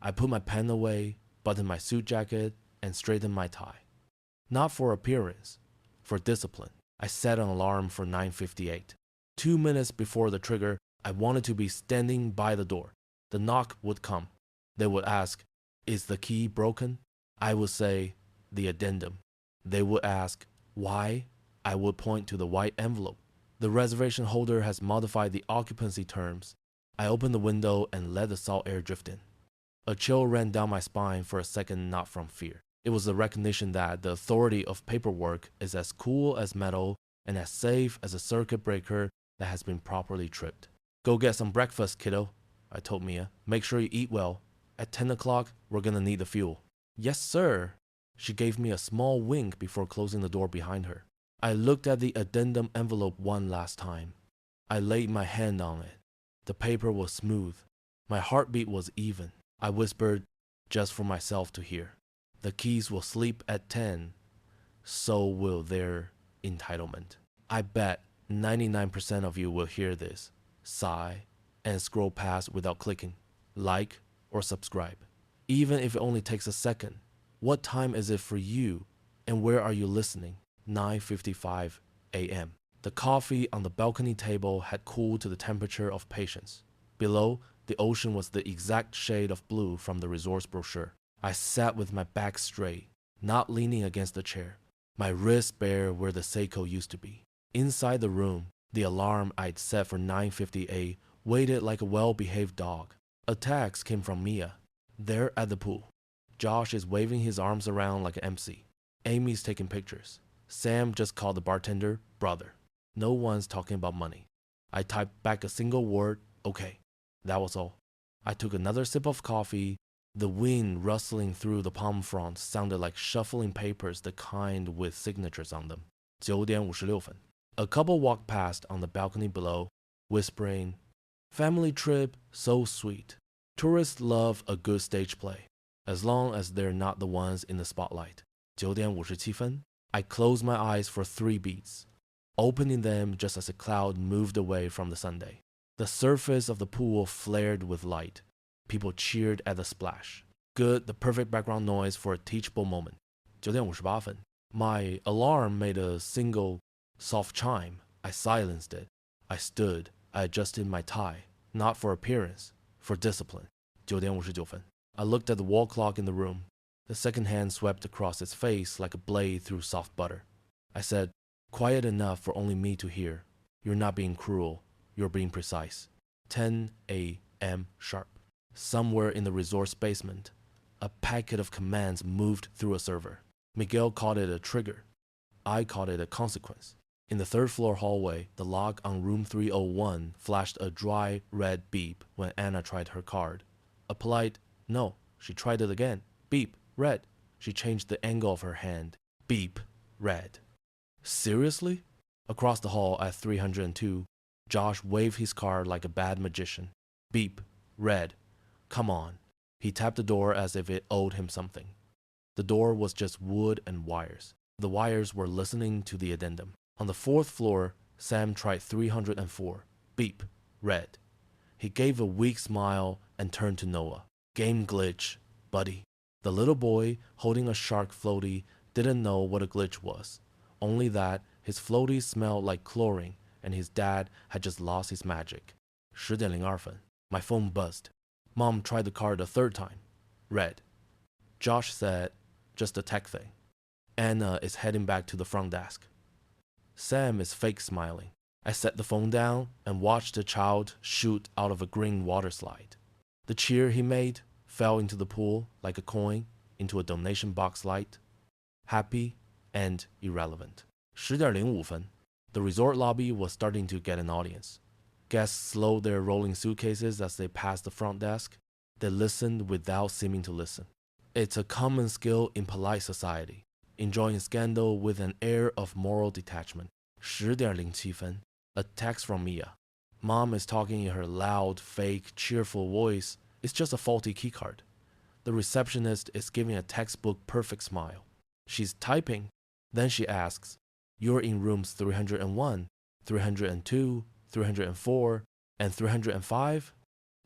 I put my pen away, buttoned my suit jacket, and straightened my tie. Not for appearance, for discipline. I set an alarm for 9:58. 2 minutes before the trigger, I wanted to be standing by the door. The knock would come. They would ask, Is the key broken? I would say, the addendum. They would ask, why? I would point to the white envelope. The reservation holder has modified the occupancy terms. I opened the window and let the salt air drift in. A chill ran down my spine for a second, not from fear. It was the recognition that the authority of paperwork is as cool as metal and as safe as a circuit breaker that has been properly tripped. Go get some breakfast, kiddo, I told Mia. Make sure you eat well. At 10 o'clock, we're gonna need the fuel. Yes, sir. She gave me a small wink before closing the door behind her. I looked at the addendum envelope one last time. I laid my hand on it. The paper was smooth. My heartbeat was even. I whispered, just for myself to hear. The keys will sleep at 10. So will their entitlement. I bet 99% of you will hear this, sigh, and scroll past without clicking like or subscribe. Even if it only takes a second. What time is it for you, and where are you listening? 9:55 a.m. The coffee on the balcony table had cooled to the temperature of patience. Below, the ocean was the exact shade of blue from the resort's brochure. I sat with my back straight, not leaning against the chair, my wrists bare where the Seiko used to be. Inside the room, the alarm I'd set for 9:58 waited like a well-behaved dog. A text came from Mia. They're at the pool. Josh is waving his arms around like an MC. Amy's taking pictures. Sam just called the bartender brother. No one's talking about money. I typed back a single word, okay. That was all. I took another sip of coffee. The wind rustling through the palm fronds sounded like shuffling papers, the kind with signatures on them. 9:56 分. A couple walked past on the balcony below, whispering, family trip, so sweet. Tourists love a good stage play, as long as they're not the ones in the spotlight. 9:57分. I closed my eyes for 3 beats, opening them just as a cloud moved away from the Sunday. The surface of the pool flared with light. People cheered at the splash. Good, the perfect background noise for a teachable moment. 9:58分. My alarm made a single soft chime. I silenced it. I stood. I adjusted my tie, not for appearance, for discipline. 9:59分. I looked at the wall clock in the room. The second hand swept across its face like a blade through soft butter. I said, quiet enough for only me to hear. You're not being cruel. You're being precise. 10 a.m. sharp. Somewhere in the resort's basement, a packet of commands moved through a server. Miguel called it a trigger. I called it a consequence. In the third floor hallway, the lock on room 301 flashed a dry red beep when Anna tried her card. A polite, no. She tried it again. Beep, red. She changed the angle of her hand. Beep, red. Seriously? Across the hall at 302, Josh waved his card like a bad magician. Beep, red. Come on. He tapped the door as if it owed him something. The door was just wood and wires. The wires were listening to the addendum. On the 4th floor, Sam tried 304. Beep, red. He gave a weak smile and turned to Noah. Game glitch, buddy. The little boy, holding a shark floaty, didn't know what a glitch was. Only that his floaty smelled like chlorine and his dad had just lost his magic. 10:02分. My phone buzzed. Mom tried the card a third time. Red. Josh said, just a tech thing. Anna is heading back to the front desk. Sam is fake smiling. I set the phone down and watched the child shoot out of a green water slide. The cheer he made fell into the pool like a coin into a donation box light. Happy and irrelevant. 10:05分. The resort lobby was starting to get an audience. Guests slowed their rolling suitcases as they passed the front desk. They listened without seeming to listen. It's a common skill in polite society, enjoying scandal with an air of moral detachment. 10:07分. A text from Mia. Mom is talking in her loud, fake, cheerful voice. It's just a faulty keycard. The receptionist is giving a textbook perfect smile. She's typing. Then she asks, you're in rooms 301, 302, 304, and 305?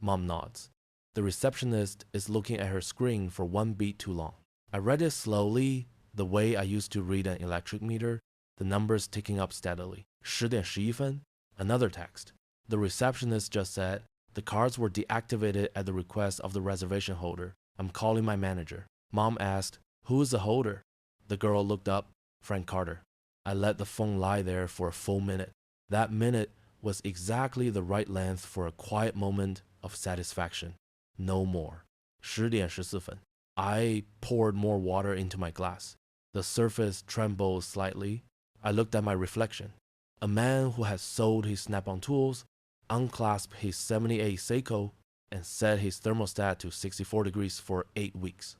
Mom nods. The receptionist is looking at her screen for 1 beat too long. I read it slowly, the way I used to read an electric meter, the numbers ticking up steadily. 10:11分. Another text. The receptionist just said, the cards were deactivated at the request of the reservation holder. I'm calling my manager. Mom asked, who is the holder? The girl looked up, Frank Carter. I let the phone lie there for a full minute. That minute was exactly the right length for a quiet moment of satisfaction. No more. 10:14分. I poured more water into my glass. The surface trembled slightly. I looked at my reflection. A man who had sold his Snap-on tools, unclasped his 78 Seiko, and set his thermostat to 64 degrees for 8 weeks.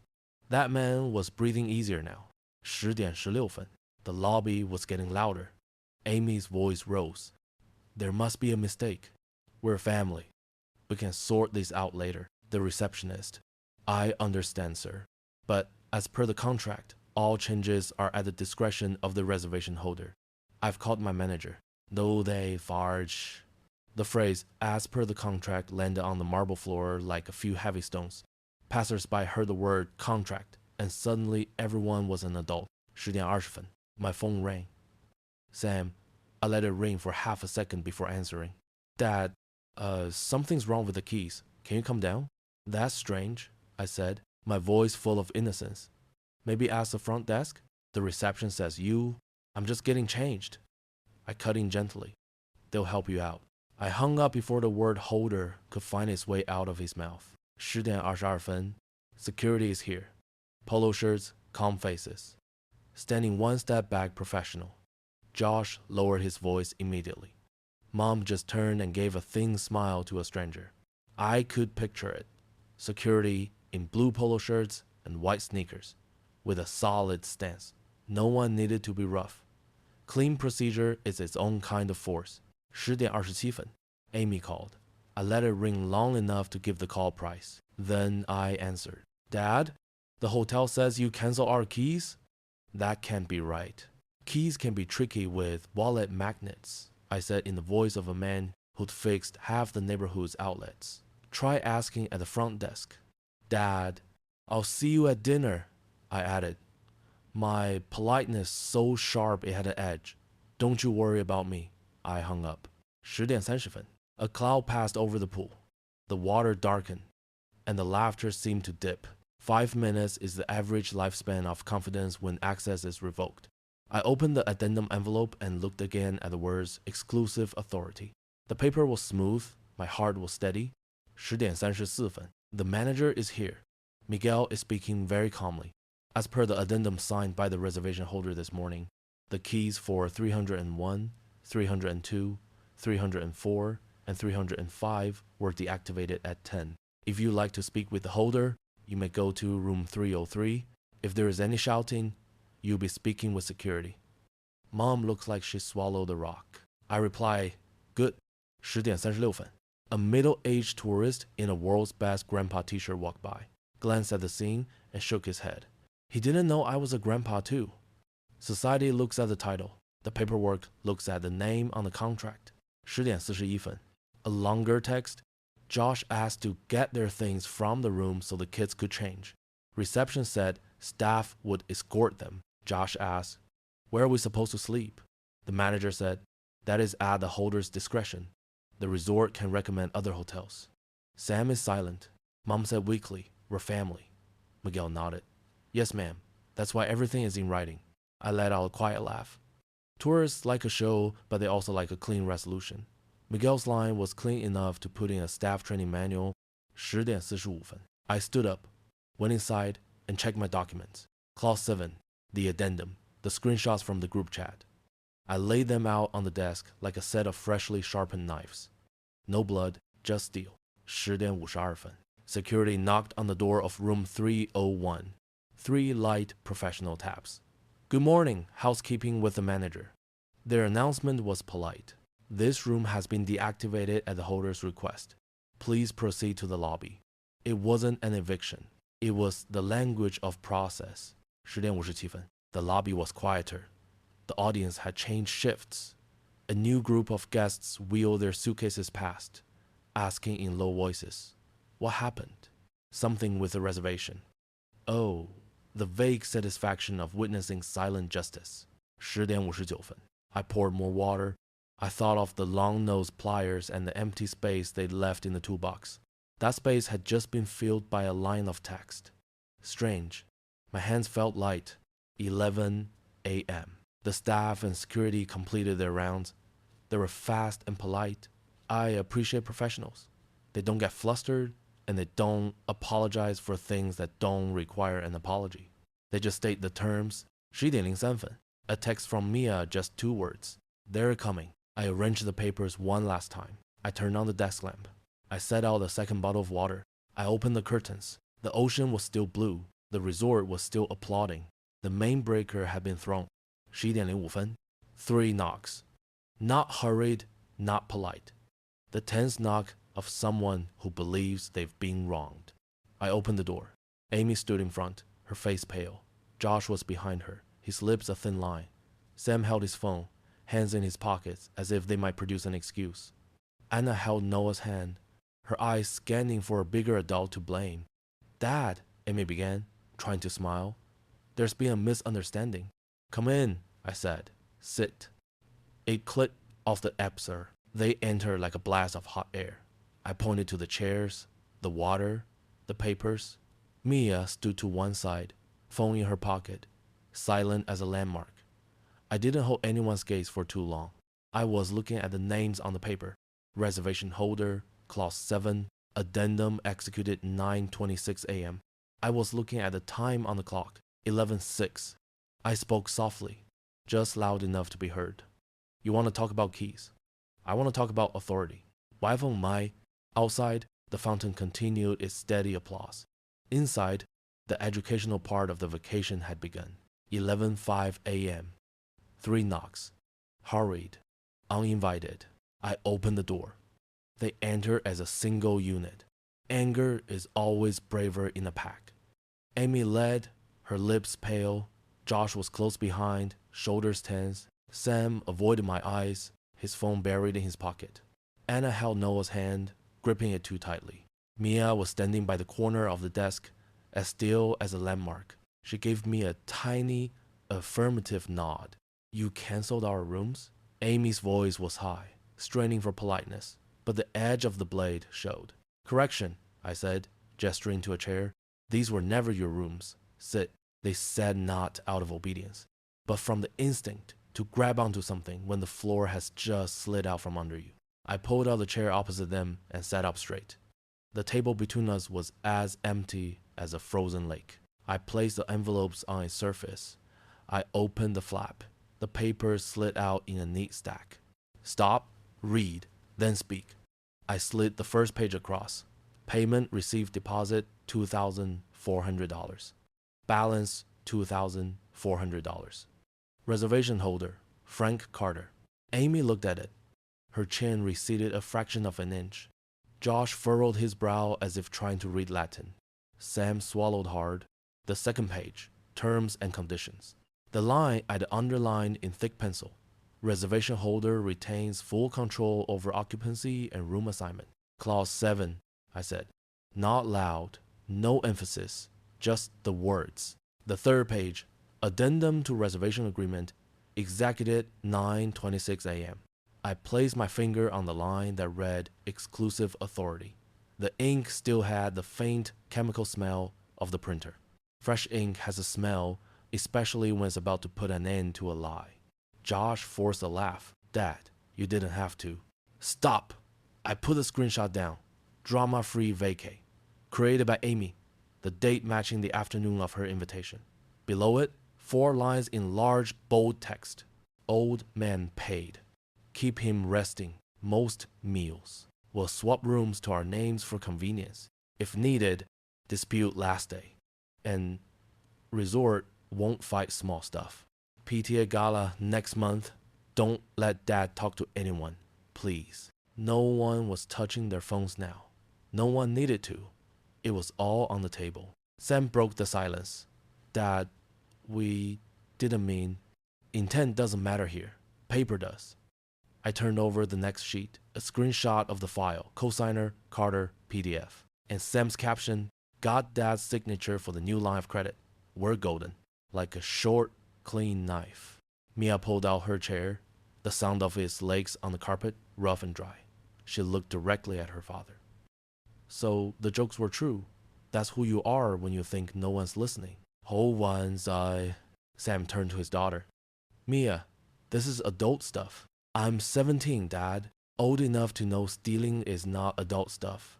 That man was breathing easier now. 10:16分. The lobby was getting louder. Amy's voice rose. There must be a mistake. We're a family. We can sort this out later. The receptionist. I understand, sir. But as per the contract, all changes are at the discretion of the reservation holder. I've called my manager. Though they farge. The phrase, as per the contract, landed on the marble floor like a few heavy stones. Passers-by heard the word contract, and suddenly everyone was an adult. 10:20. My phone rang. Sam, I let it ring for half a second before answering. Dad, something's wrong with the keys. Can you come down? That's strange, I said, my voice full of innocence. Maybe ask the front desk? The reception says I'm just getting changed. I cut in gently. They'll help you out. I hung up before the word holder could find its way out of his mouth. 10:22. Security is here. Polo shirts, calm faces. Standing one step back, professional. Josh lowered his voice immediately. Mom just turned and gave a thin smile to a stranger. I could picture it. Security in blue polo shirts and white sneakers, with a solid stance. No one needed to be rough. Clean procedure is its own kind of force. 10:27. Amy called. I let it ring long enough to give the call price. Then I answered. Dad, the hotel says you cancel our keys? That can't be right. Keys can be tricky with wallet magnets, I said in the voice of a man who'd fixed half the neighborhood's outlets. Try asking at the front desk. Dad, I'll see you at dinner, I added. My politeness so sharp it had an edge. Don't you worry about me. I hung up. 10:30. A cloud passed over the pool. The water darkened, and the laughter seemed to dip. 5 minutes is the average lifespan of confidence when access is revoked. I opened the addendum envelope and looked again at the words exclusive authority. The paper was smooth, my heart was steady. 10:34. The manager is here. Miguel is speaking very calmly. As per the addendum signed by the reservation holder this morning, the keys for 301, 302, 304, and 305 were deactivated at 10. If you'd like to speak with the holder, you may go to room 303. If there is any shouting, you'll be speaking with security. Mom looks like she swallowed a rock. I reply, good. 10:36. A middle-aged tourist in a world's best grandpa t-shirt walked by, glanced at the scene, and shook his head. He didn't know I was a grandpa too. Society looks at the title. The paperwork looks at the name on the contract. 10:41. A longer text. Josh asked to get their things from the room so the kids could change. Reception said staff would escort them. Josh asked, where are we supposed to sleep? The manager said, that is at the holder's discretion. The resort can recommend other hotels. Sam is silent. Mom said weakly, we're family. Miguel nodded. Yes, ma'am. That's why everything is in writing. I let out a quiet laugh. Tourists like a show, but they also like a clean resolution. Miguel's line was clean enough to put in a staff training manual. 10:45. I stood up, went inside, and checked my documents. Clause 7, the addendum, the screenshots from the group chat. I laid them out on the desk like a set of freshly sharpened knives. No blood, just steel. 10:52. Security knocked on the door of room 301. 3 light professional taps. Good morning, housekeeping with the manager. Their announcement was polite. This room has been deactivated at the holder's request. Please proceed to the lobby. It wasn't an eviction. It was the language of process. 10:57. The lobby was quieter. The audience had changed shifts. A new group of guests wheeled their suitcases past, asking in low voices, what happened? Something with the reservation. Oh, the vague satisfaction of witnessing silent justice. 10:59. I poured more water. I thought of the long-nosed pliers and the empty space they'd left in the toolbox. That space had just been filled by a line of text. Strange. My hands felt light. 11 a.m. The staff and security completed their rounds. They were fast and polite. I appreciate professionals. They don't get flustered, and they don't apologize for things that don't require an apology. They just state the terms. 10:03. A text from Mia, just 2 words. They're coming. I arranged the papers one last time. I turned on the desk lamp. I set out a second bottle of water. I opened the curtains. The ocean was still blue. The resort was still applauding. The main breaker had been thrown. 11:05 3 knocks. Not hurried, not polite. The tense knock of someone who believes they've been wronged. I opened the door. Amy stood in front, her face pale. Josh was behind her, his lips a thin line. Sam held his phone, hands in his pockets as if they might produce an excuse. Anna held Noah's hand, her eyes scanning for a bigger adult to blame. Dad, Amy began, trying to smile. There's been a misunderstanding. Come in, I said. Sit. It clicked off the app, sir. They entered like a blast of hot air. I pointed to the chairs, the water, the papers. Mia stood to one side, phone in her pocket, silent as a landmark. I didn't hold anyone's gaze for too long. I was looking at the names on the paper. Reservation holder, clause 7, addendum executed 9:26 a.m. I was looking at the time on the clock, 11:06. I spoke softly, just loud enough to be heard. You want to talk about keys? I want to talk about authority. Wife my. Outside, the fountain continued its steady applause. Inside, the educational part of the vacation had begun. 11:05 a.m. 3 knocks. Hurried. Uninvited. I opened the door. They entered as a single unit. Anger is always braver in a pack. Amy led, her lips pale. Josh was close behind, shoulders tense. Sam avoided my eyes, his phone buried in his pocket. Anna held Noah's hand, gripping it too tightly. Mia was standing by the corner of the desk, as still as a landmark. She gave me a tiny, affirmative nod. You canceled our rooms? Amy's voice was high, straining for politeness, but the edge of the blade showed. Correction, I said, gesturing to a chair. These were never your rooms. Sit. They said not out of obedience, but from the instinct to grab onto something when the floor has just slid out from under you. I pulled out the chair opposite them and sat up straight. The table between us was as empty as a frozen lake. I placed the envelopes on its surface. I opened the flap. The papers slid out in a neat stack. Stop, read, then speak. I slid the first page across. Payment received deposit $2,400. Balance $2,400. Reservation holder, Frank Carter. Amy looked at it. Her chin receded a fraction of an inch. Josh furrowed his brow as if trying to read Latin. Sam swallowed hard. The second page, terms and conditions. The line I'd underlined in thick pencil. Reservation holder retains full control over occupancy and room assignment. Clause 7, I said. Not loud, no emphasis, just the words. The third page, addendum to reservation agreement, executed 9:26 a.m. I placed my finger on the line that read exclusive authority. The ink still had the faint chemical smell of the printer. Fresh ink has a smell, especially when it's about to put an end to a lie. Josh forced a laugh. Dad, you didn't have to. Stop! I put the screenshot down. Drama-free vacay. Created by Amy. The date matching the afternoon of her invitation. Below it, 4 lines in large, bold text. Old man paid. Keep him resting most meals. We'll swap rooms to our names for convenience. If needed, dispute last day. And resort won't fight small stuff. PTA gala next month. Don't let Dad talk to anyone, please. No one was touching their phones now. No one needed to. It was all on the table. Sam broke the silence. Dad, we didn't mean. Intent doesn't matter here. Paper does. I turned over the next sheet, a screenshot of the file, cosigner, Carter, PDF. And Sam's caption, got Dad's signature for the new line of credit. We're golden. Like a short, clean knife. Mia pulled out her chair, the sound of its legs on the carpet, rough and dry. She looked directly at her father. So the jokes were true. That's who you are when you think no one's listening. Hold on, Sam turned to his daughter. Mia, this is adult stuff. I'm 17, Dad. Old enough to know stealing is not adult stuff.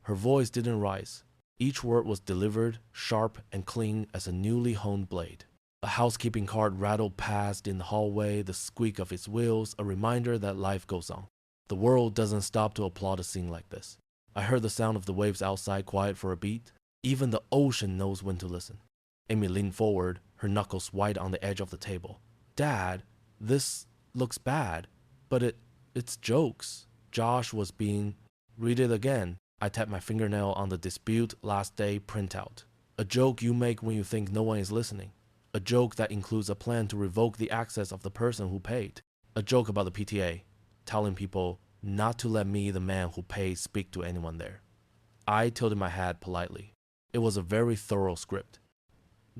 Her voice didn't rise. Each word was delivered, sharp and clean as a newly honed blade. A housekeeping cart rattled past in the hallway, the squeak of its wheels, a reminder that life goes on. The world doesn't stop to applaud a scene like this. I heard the sound of the waves outside quiet for a beat. Even the ocean knows when to listen. Amy leaned forward, her knuckles white on the edge of the table. Dad, this looks bad, but it's jokes. Josh was being... Read it again. I tapped my fingernail on the dispute last day printout. A joke you make when you think no one is listening. A joke that includes a plan to revoke the access of the person who paid. A joke about the PTA, telling people not to let me, the man who paid, speak to anyone there. I tilted my head politely. It was a very thorough script.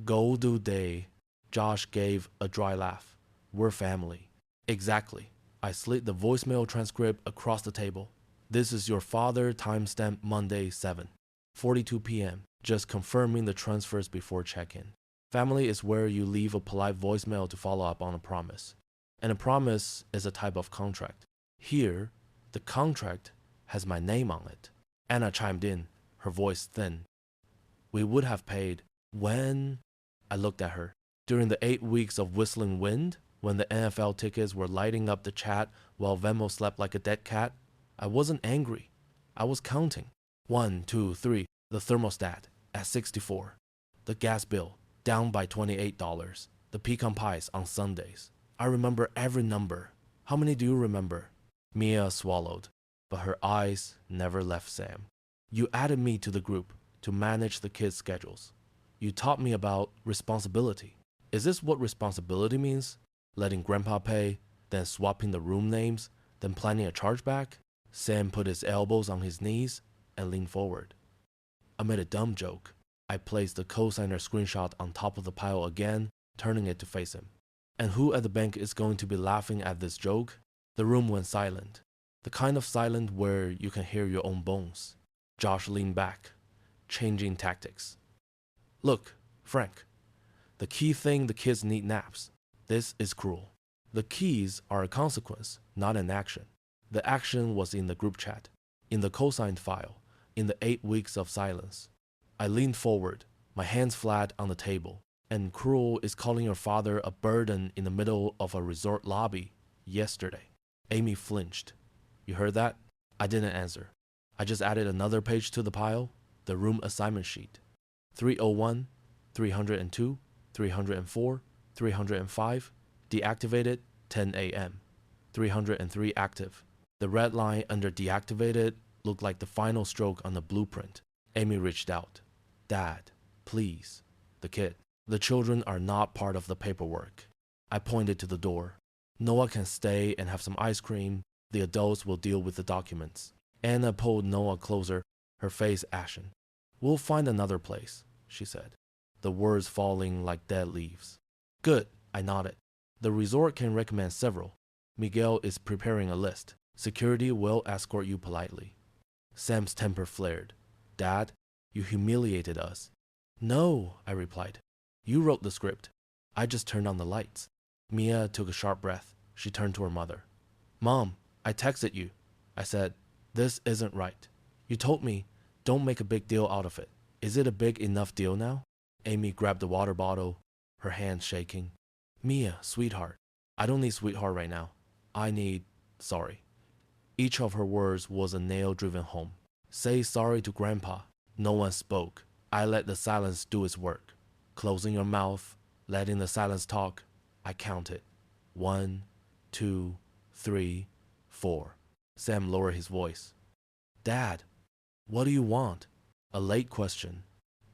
Go do day. Josh gave a dry laugh. We're family. Exactly. I slid the voicemail transcript across the table. This is your father, timestamp Monday 7:42 p.m. Just confirming the transfers before check-in. Family is where you leave a polite voicemail to follow up on a promise. And a promise is a type of contract. Here, the contract has my name on it. Anna chimed in, her voice thin. We would have paid when... I looked at her. During the 8 weeks of whistling wind, when the NFL tickets were lighting up the chat while Venmo slept like a dead cat, I wasn't angry. I was counting. 1, 2, 3. The thermostat at 64. The gas bill down by $28. The pecan pies on Sundays. I remember every number. How many do you remember? Mia swallowed, but her eyes never left Sam. You added me to the group to manage the kids' schedules. You taught me about responsibility. Is this what responsibility means? Letting Grandpa pay, then swapping the room names, then planning a chargeback? Sam put his elbows on his knees and leaned forward. I made a dumb joke. I placed the cosigner screenshot on top of the pile again, turning it to face him. And who at the bank is going to be laughing at this joke? The room went silent. The kind of silent where you can hear your own bones. Josh leaned back, changing tactics. Look, Frank, the key thing, the kids need naps. This is cruel. The keys are a consequence, not an action. The action was in the group chat, in the cosigned file, in the 8 weeks of silence. I leaned forward, my hands flat on the table. And cruel is calling your father a burden in the middle of a resort lobby yesterday. Amy flinched. You heard that? I didn't answer. I just added another page to the pile, the room assignment sheet. 301, 302, 304, 305, deactivated 10 a.m. 303 active. The red line under deactivated looked like the final stroke on the blueprint. Amy reached out. Dad, please. The kid. The children are not part of the paperwork. I pointed to the door. Noah can stay and have some ice cream. The adults will deal with the documents. Anna pulled Noah closer, her face ashen. We'll find another place, she said, the words falling like dead leaves. Good, I nodded. The resort can recommend several. Miguel is preparing a list. Security will escort you politely. Sam's temper flared. Dad, you humiliated us. No, I replied. You wrote the script. I just turned on the lights. Mia took a sharp breath. She turned to her mother. Mom, I texted you. I said, this isn't right. You told me, don't make a big deal out of it. Is it a big enough deal now? Amy grabbed the water bottle, her hands shaking. Mia, sweetheart. I don't need sweetheart right now. I need sorry. Each of her words was a nail driven home. Say sorry to Grandpa. No one spoke. I let the silence do its work. Closing your mouth, letting the silence talk. I counted. 1, 2, 3, 4. Sam lowered his voice. Dad, what do you want? A late question.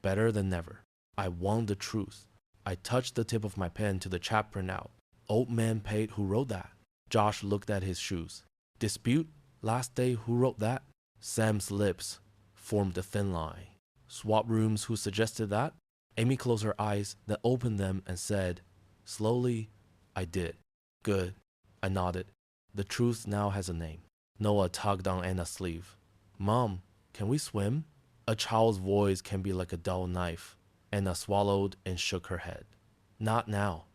Better than never. I want the truth. I touched the tip of my pen to the chat printout. Old man paid. Who wrote that? Josh looked at his shoes. Dispute? Last day? Who wrote that? Sam's lips formed a thin line. Swap rooms? Who suggested that? Amy closed her eyes, then opened them and said, slowly, I did. Good. I nodded. The truth now has a name. Noah tugged on Anna's sleeve. Mom, can we swim? A child's voice can be like a dull knife. Anna swallowed and shook her head. Not now.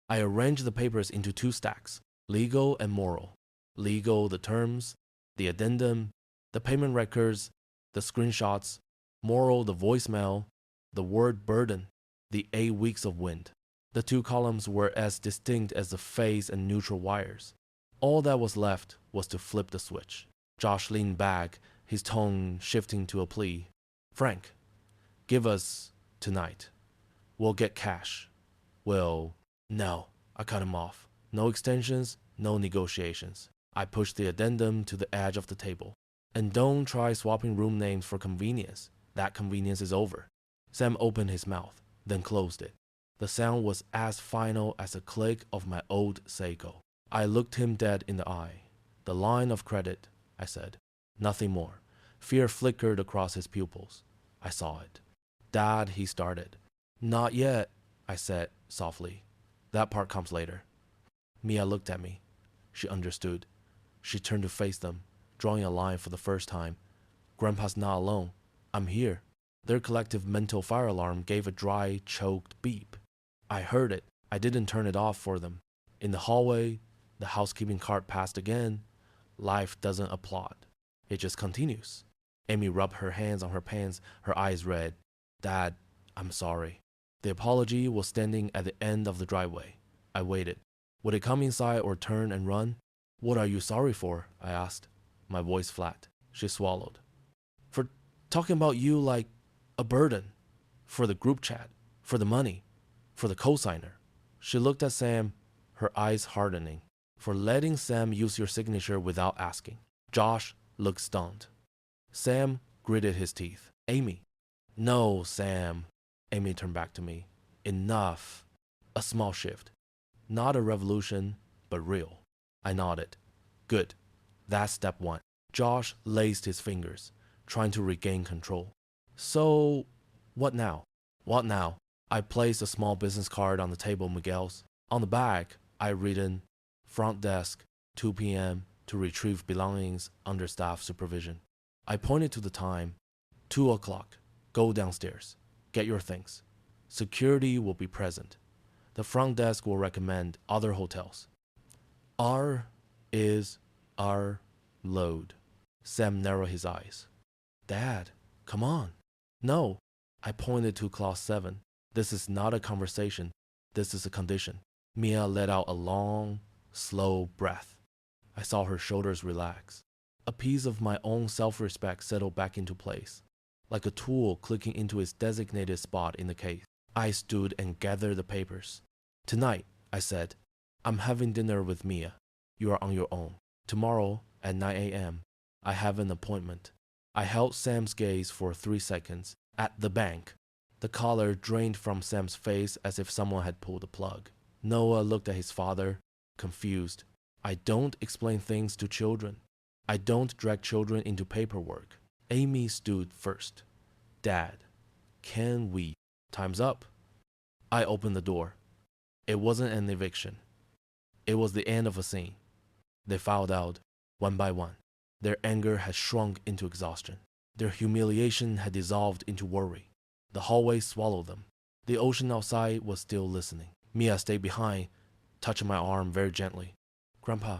I arranged the papers into 2 stacks, legal and moral. Legal, the terms, the addendum, the payment records, the screenshots. Moral, the voicemail, the word burden, the 8 weeks of wind. The 2 columns were as distinct as the phase and neutral wires. All that was left was to flip the switch. Josh leaned back, his tone shifting to a plea. Frank, give us tonight. We'll get cash. We'll... No. I cut him off. No extensions, no negotiations. I pushed the addendum to the edge of the table. And don't try swapping room names for convenience. That convenience is over. Sam opened his mouth, then closed it. The sound was as final as a click of my old Seiko. I looked him dead in the eye. The line of credit, I said. Nothing more. Fear flickered across his pupils. I saw it. Dad, he started. Not yet, I said softly. That part comes later. Mia looked at me. She understood. She turned to face them, drawing a line for the first time. Grandpa's not alone. I'm here. Their collective mental fire alarm gave a dry, choked beep. I heard it. I didn't turn it off for them. In the hallway, the housekeeping cart passed again. Life doesn't applaud. It just continues. Amy rubbed her hands on her pants, her eyes red. Dad, I'm sorry. The apology was standing at the end of the driveway. I waited. Would it come inside or turn and run? What are you sorry for? I asked, my voice flat. She swallowed. For talking about you like a burden. For the group chat. For the money. For the cosigner. She looked at Sam, her eyes hardening. For letting Sam use your signature without asking. Josh looked stunned. Sam gritted his teeth. Amy. No, Sam. Amy turned back to me. Enough. A small shift. Not a revolution, but real. I nodded. Good. That's step one. Josh laced his fingers, trying to regain control. So, what now? What now? I placed a small business card on the table, Miguel's. On the back, I written, front desk, 2 p.m. to retrieve belongings under staff supervision. I pointed to the time, 2 o'clock. Go downstairs. Get your things. Security will be present. The front desk will recommend other hotels. R is our load. Sam narrowed his eyes. Dad, come on. No. I pointed to clause 7. This is not a conversation. This is a condition. Mia let out a long, slow breath. I saw her shoulders relax. A piece of my own self-respect settled back into place, like a tool clicking into its designated spot in the case. I stood and gathered the papers. Tonight, I said, I'm having dinner with Mia. You are on your own. Tomorrow, at 9 a.m., I have an appointment. I held Sam's gaze for 3 seconds. At the bank. The color drained from Sam's face as if someone had pulled the plug. Noah looked at his father, confused. I don't explain things to children. I don't drag children into paperwork. Amy stood first. Dad, can we? Time's up. I opened the door. It wasn't an eviction. It was the end of a scene. They filed out, one by one. Their anger had shrunk into exhaustion. Their humiliation had dissolved into worry. The hallway swallowed them. The ocean outside was still listening. Mia stayed behind, touching my arm very gently. Grandpa,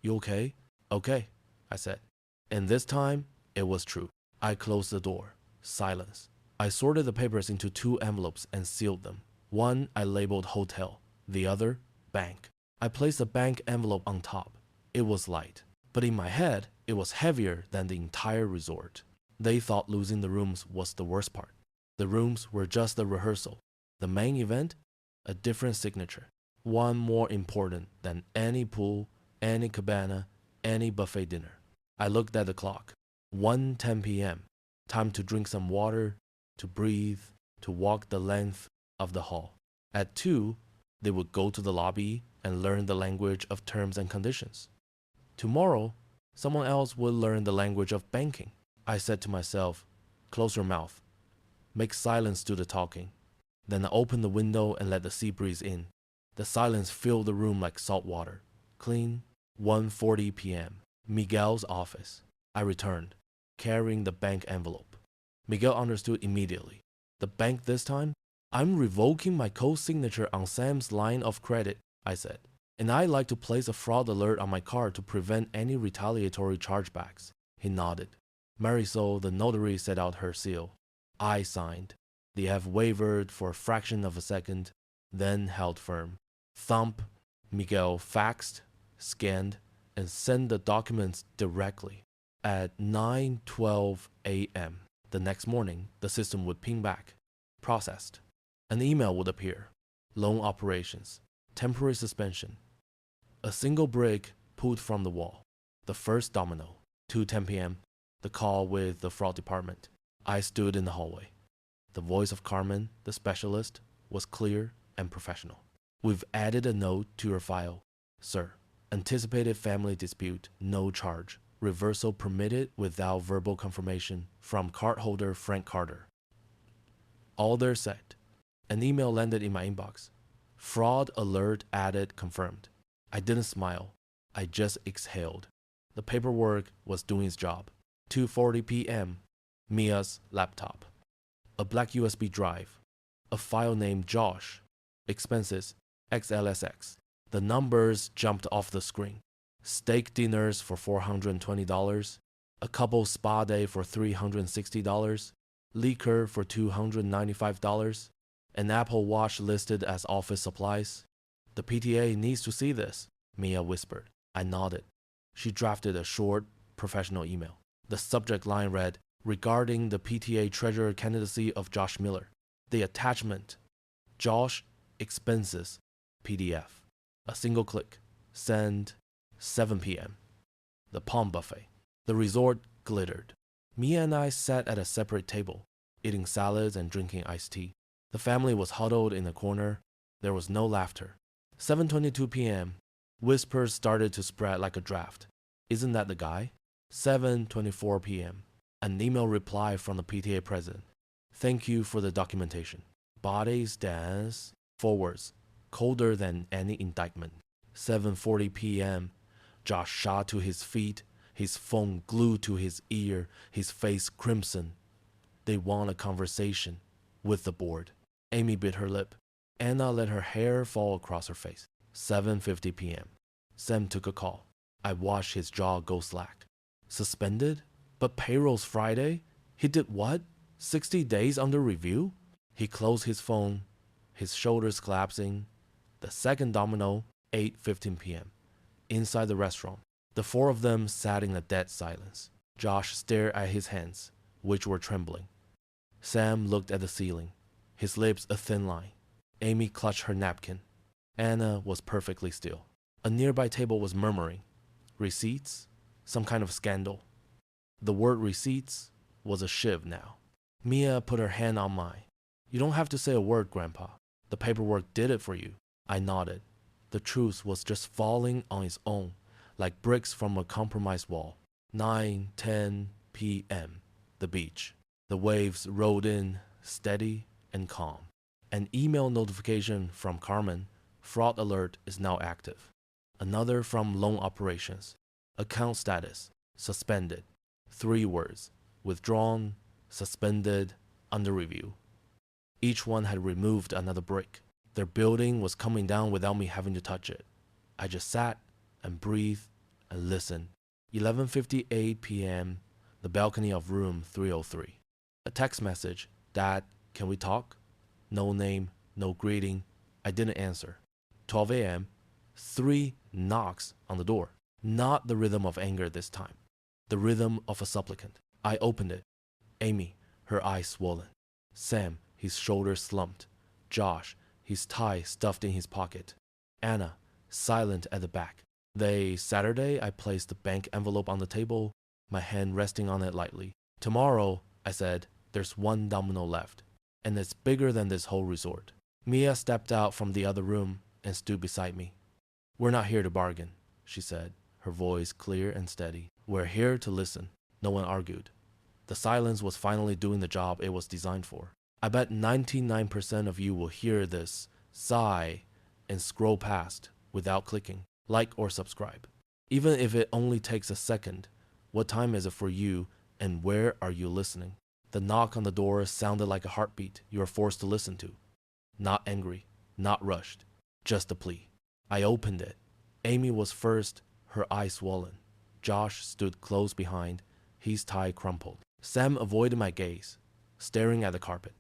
you okay? Okay, I said. And this time, it was true. I closed the door. Silence. I sorted the papers into 2 envelopes and sealed them. One I labeled hotel, the other bank. I placed the bank envelope on top. It was light, but in my head, it was heavier than the entire resort. They thought losing the rooms was the worst part. The rooms were just the rehearsal. The main event? A different signature. One more important than any pool, any cabana, any buffet dinner. I looked at the clock. 1:10 p.m. Time to drink some water, to breathe, to walk the length of the hall. At 2, they would go to the lobby and learn the language of terms and conditions. Tomorrow, someone else would learn the language of banking. I said to myself, close your mouth. Make silence do the talking. Then I opened the window and let the sea breeze in. The silence filled the room like salt water. Clean. 1:40 p.m. Miguel's office. I returned, carrying the bank envelope. Miguel understood immediately. The bank this time? I'm revoking my co-signature on Sam's line of credit, I said. And I'd like to place a fraud alert on my card to prevent any retaliatory chargebacks. He nodded. Marisol, the notary, set out her seal. I signed. The F wavered for a fraction of a second, then held firm. Thump. Miguel faxed, scanned, and sent the documents directly. At 9:12 a.m. the next morning, the system would ping back. Processed. An email would appear. Loan operations. Temporary suspension. A single brick pulled from the wall. The first domino. 2:10 p.m. The call with the fraud department. I stood in the hallway. The voice of Carmen, the specialist, was clear and professional. We've added a note to your file, sir. Anticipated family dispute, no charge. Reversal permitted without verbal confirmation from cardholder Frank Carter. All there said. An email landed in my inbox. Fraud alert added confirmed. I didn't smile. I just exhaled. The paperwork was doing its job. 2:40 p.m. Mia's laptop. A black USB drive. A file named Josh. Expenses XLSX. The numbers jumped off the screen. Steak dinners for $420. A couple spa day for $360. Liquor for $295. An Apple Watch listed as office supplies. The PTA needs to see this, Mia whispered. I nodded. She drafted a short, professional email. The subject line read, regarding the PTA treasurer candidacy of Josh Miller. The attachment, Josh expenses, PDF. A single click. Send. 7 p.m. The Palm Buffet. The resort glittered. Mia and I sat at a separate table, eating salads and drinking iced tea. The family was huddled in a corner. There was no laughter. 7:22 p.m. Whispers started to spread like a draft. Isn't that the guy? 7:24 p.m. An email reply from the PTA president. Thank you for the documentation. Bodies dance. Forwards. Colder than any indictment. 7:40 p.m. Josh shot to his feet, his phone glued to his ear, his face crimson. They want a conversation with the board. Amy bit her lip. Anna let her hair fall across her face. 7:50 p.m. Sam took a call. I watched his jaw go slack. Suspended? But payroll's Friday? He did what? 60 days under review? He closed his phone, his shoulders collapsing. The second domino, 8:15 p.m. Inside the restaurant, the four of them sat in a dead silence. Josh stared at his hands, which were trembling. Sam looked at the ceiling, his lips a thin line. Amy clutched her napkin. Anna was perfectly still. A nearby table was murmuring. Receipts? Some kind of scandal. The word receipts was a shiv now. Mia put her hand on mine. You don't have to say a word, Grandpa. The paperwork did it for you. I nodded. The truth was just falling on its own, like bricks from a compromised wall. 9:10 p.m. The beach. The waves rolled in, steady and calm. An email notification from Carmen. Fraud alert is now active. Another from loan operations. Account status. Suspended. 3 words. Withdrawn, suspended, under review. Each one had removed another brick. Their building was coming down without me having to touch it. I just sat and breathed and listened. 11:58 p.m. The balcony of room 303. A text message. Dad, can we talk? No name, no greeting. I didn't answer. 12 a.m. 3 knocks on the door. Not the rhythm of anger this time. The rhythm of a supplicant. I opened it. Amy, her eyes swollen. Sam, his shoulders slumped. Josh, his tie stuffed in his pocket. Anna, silent at the back. Saturday, I placed the bank envelope on the table, my hand resting on it lightly. Tomorrow, I said, there's 1 domino left, and it's bigger than this whole resort. Mia stepped out from the other room and stood beside me. We're not here to bargain, she said, her voice clear and steady. We're here to listen. No one argued. The silence was finally doing the job it was designed for. I bet 99% of you will hear this, sigh, and scroll past without clicking like or subscribe. Even if it only takes a second, what time is it for you and where are you listening? The knock on the door sounded like a heartbeat you are forced to listen to. Not angry, not rushed, just a plea. I opened it. Amy was first, her eyes swollen. Josh stood close behind, his tie crumpled. Sam avoided my gaze, staring at the carpet.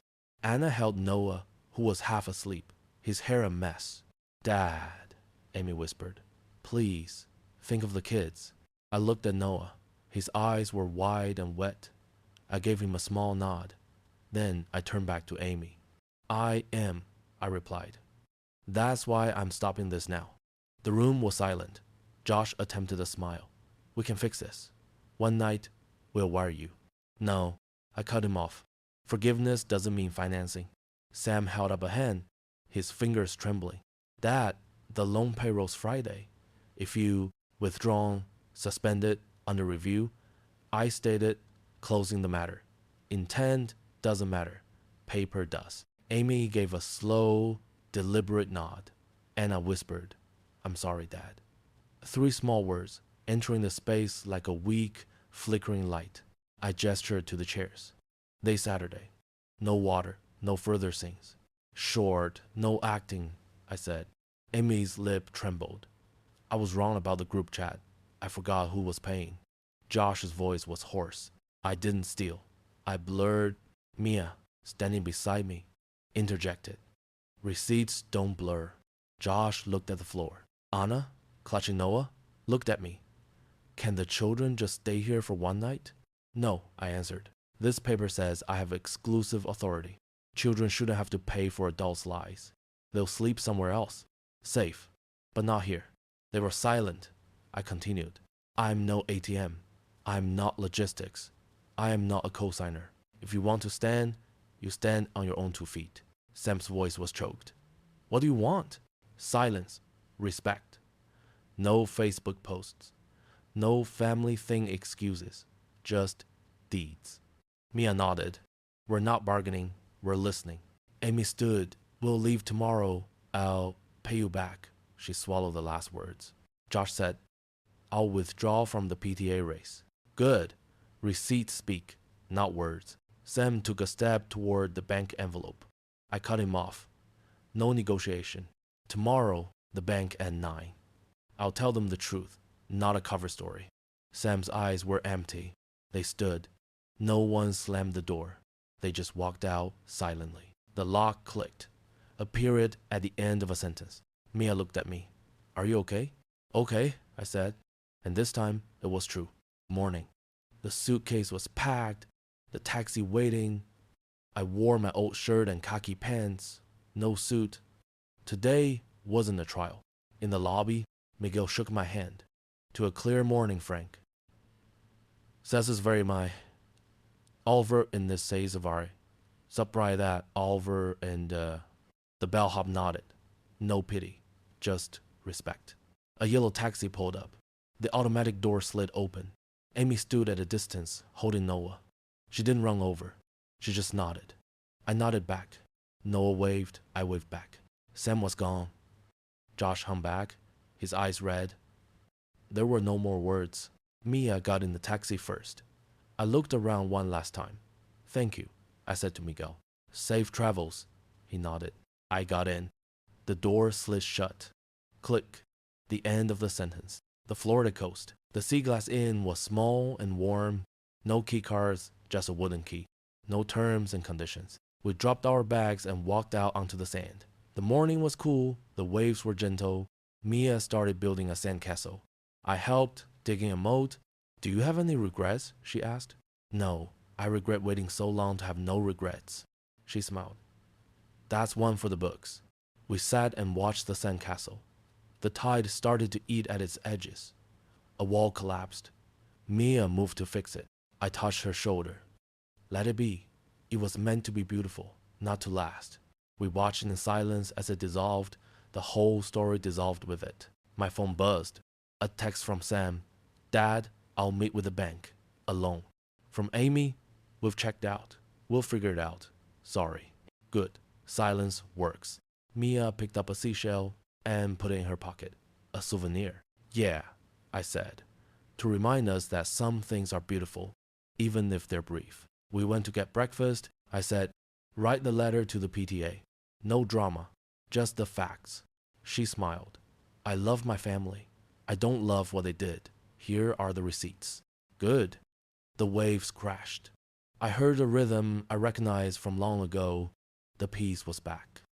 Anna held Noah, who was half asleep, his hair a mess. Dad, Amy whispered. Please, think of the kids. I looked at Noah. His eyes were wide and wet. I gave him a small nod. Then I turned back to Amy. I am, I replied. That's why I'm stopping this now. The room was silent. Josh attempted a smile. We can fix this. One night, we'll wire you. No, I cut him off. Forgiveness doesn't mean financing. Sam held up a hand, his fingers trembling. Dad, the loan payroll's Friday. If you withdrawn, suspended, under review, I stated, closing the matter. Intent doesn't matter. Paper does. Amy gave a slow, deliberate nod. Anna whispered, I'm sorry, Dad. 3 small words, entering the space like a weak, flickering light. I gestured to the chairs. Day Saturday. No water, no further scenes. Short, no acting, I said. Amy's lip trembled. I was wrong about the group chat. I forgot who was paying. Josh's voice was hoarse. I didn't steal. I blurred. Mia, standing beside me, interjected. Receipts don't blur. Josh looked at the floor. Anna, clutching Noah, looked at me. Can the children just stay here for one night? No, I answered. This paper says I have exclusive authority. Children shouldn't have to pay for adults' lies. They'll sleep somewhere else. Safe. But not here. They were silent. I continued. I'm no ATM. I'm not logistics. I am not a cosigner. If you want to stand, you stand on your own 2 feet. Sam's voice was choked. What do you want? Silence. Respect. No Facebook posts. No family thing excuses. Just deeds. Mia nodded. We're not bargaining. We're listening. Amy stood. We'll leave tomorrow. I'll pay you back. She swallowed the last words. Josh said, I'll withdraw from the PTA race. Good. Receipts speak, not words. Sam took a step toward the bank envelope. I cut him off. No negotiation. Tomorrow, the bank at 9. I'll tell them the truth, not a cover story. Sam's eyes were empty. They stood. No one slammed the door. They just walked out silently. The lock clicked. A period at the end of a sentence. Mia looked at me. Are you okay? Okay, I said. And this time, it was true. Morning. The suitcase was packed. The taxi waiting. I wore my old shirt and khaki pants. No suit. Today wasn't a trial. In the lobby, Miguel shook my hand. To a clear morning, Frank. Says very my. Oliver in this says of our. Surprised that Oliver and the bellhop nodded. No pity. Just respect. A yellow taxi pulled up. The automatic door slid open. Amy stood at a distance, holding Noah. She didn't run over. She just nodded. I nodded back. Noah waved. I waved back. Sam was gone. Josh hung back, his eyes red. There were no more words. Mia got in the taxi first. I looked around one last time. Thank you, I said to Miguel. Safe travels. He nodded. I got in. The door slid shut. Click. The end of the sentence. The Florida coast. The Sea Glass Inn was small and warm. No key cards, just a wooden key. No terms and conditions. We dropped our bags and walked out onto the sand. The morning was cool. The waves were gentle. Mia started building a sandcastle. I helped, digging a moat. Do you have any regrets? She asked. No, I regret waiting so long to have no regrets. She smiled. That's one for the books. We sat and watched the sandcastle. The tide started to eat at its edges. A wall collapsed. Mia moved to fix it. I touched her shoulder. Let it be. It was meant to be beautiful, not to last. We watched in silence as it dissolved. The whole story dissolved with it. My phone buzzed. A text from Sam. Dad, I'll meet with the bank. Alone. From Amy, we've checked out. We'll figure it out. Sorry. Good. Silence works. Mia picked up a seashell and put it in her pocket. A souvenir. Yeah, I said. To remind us that some things are beautiful, even if they're brief. We went to get breakfast. I said, write the letter to the PTA. No drama. Just the facts. She smiled. I love my family. I don't love what they did. Here are the receipts. Good. The waves crashed. I heard a rhythm I recognized from long ago. The peace was back.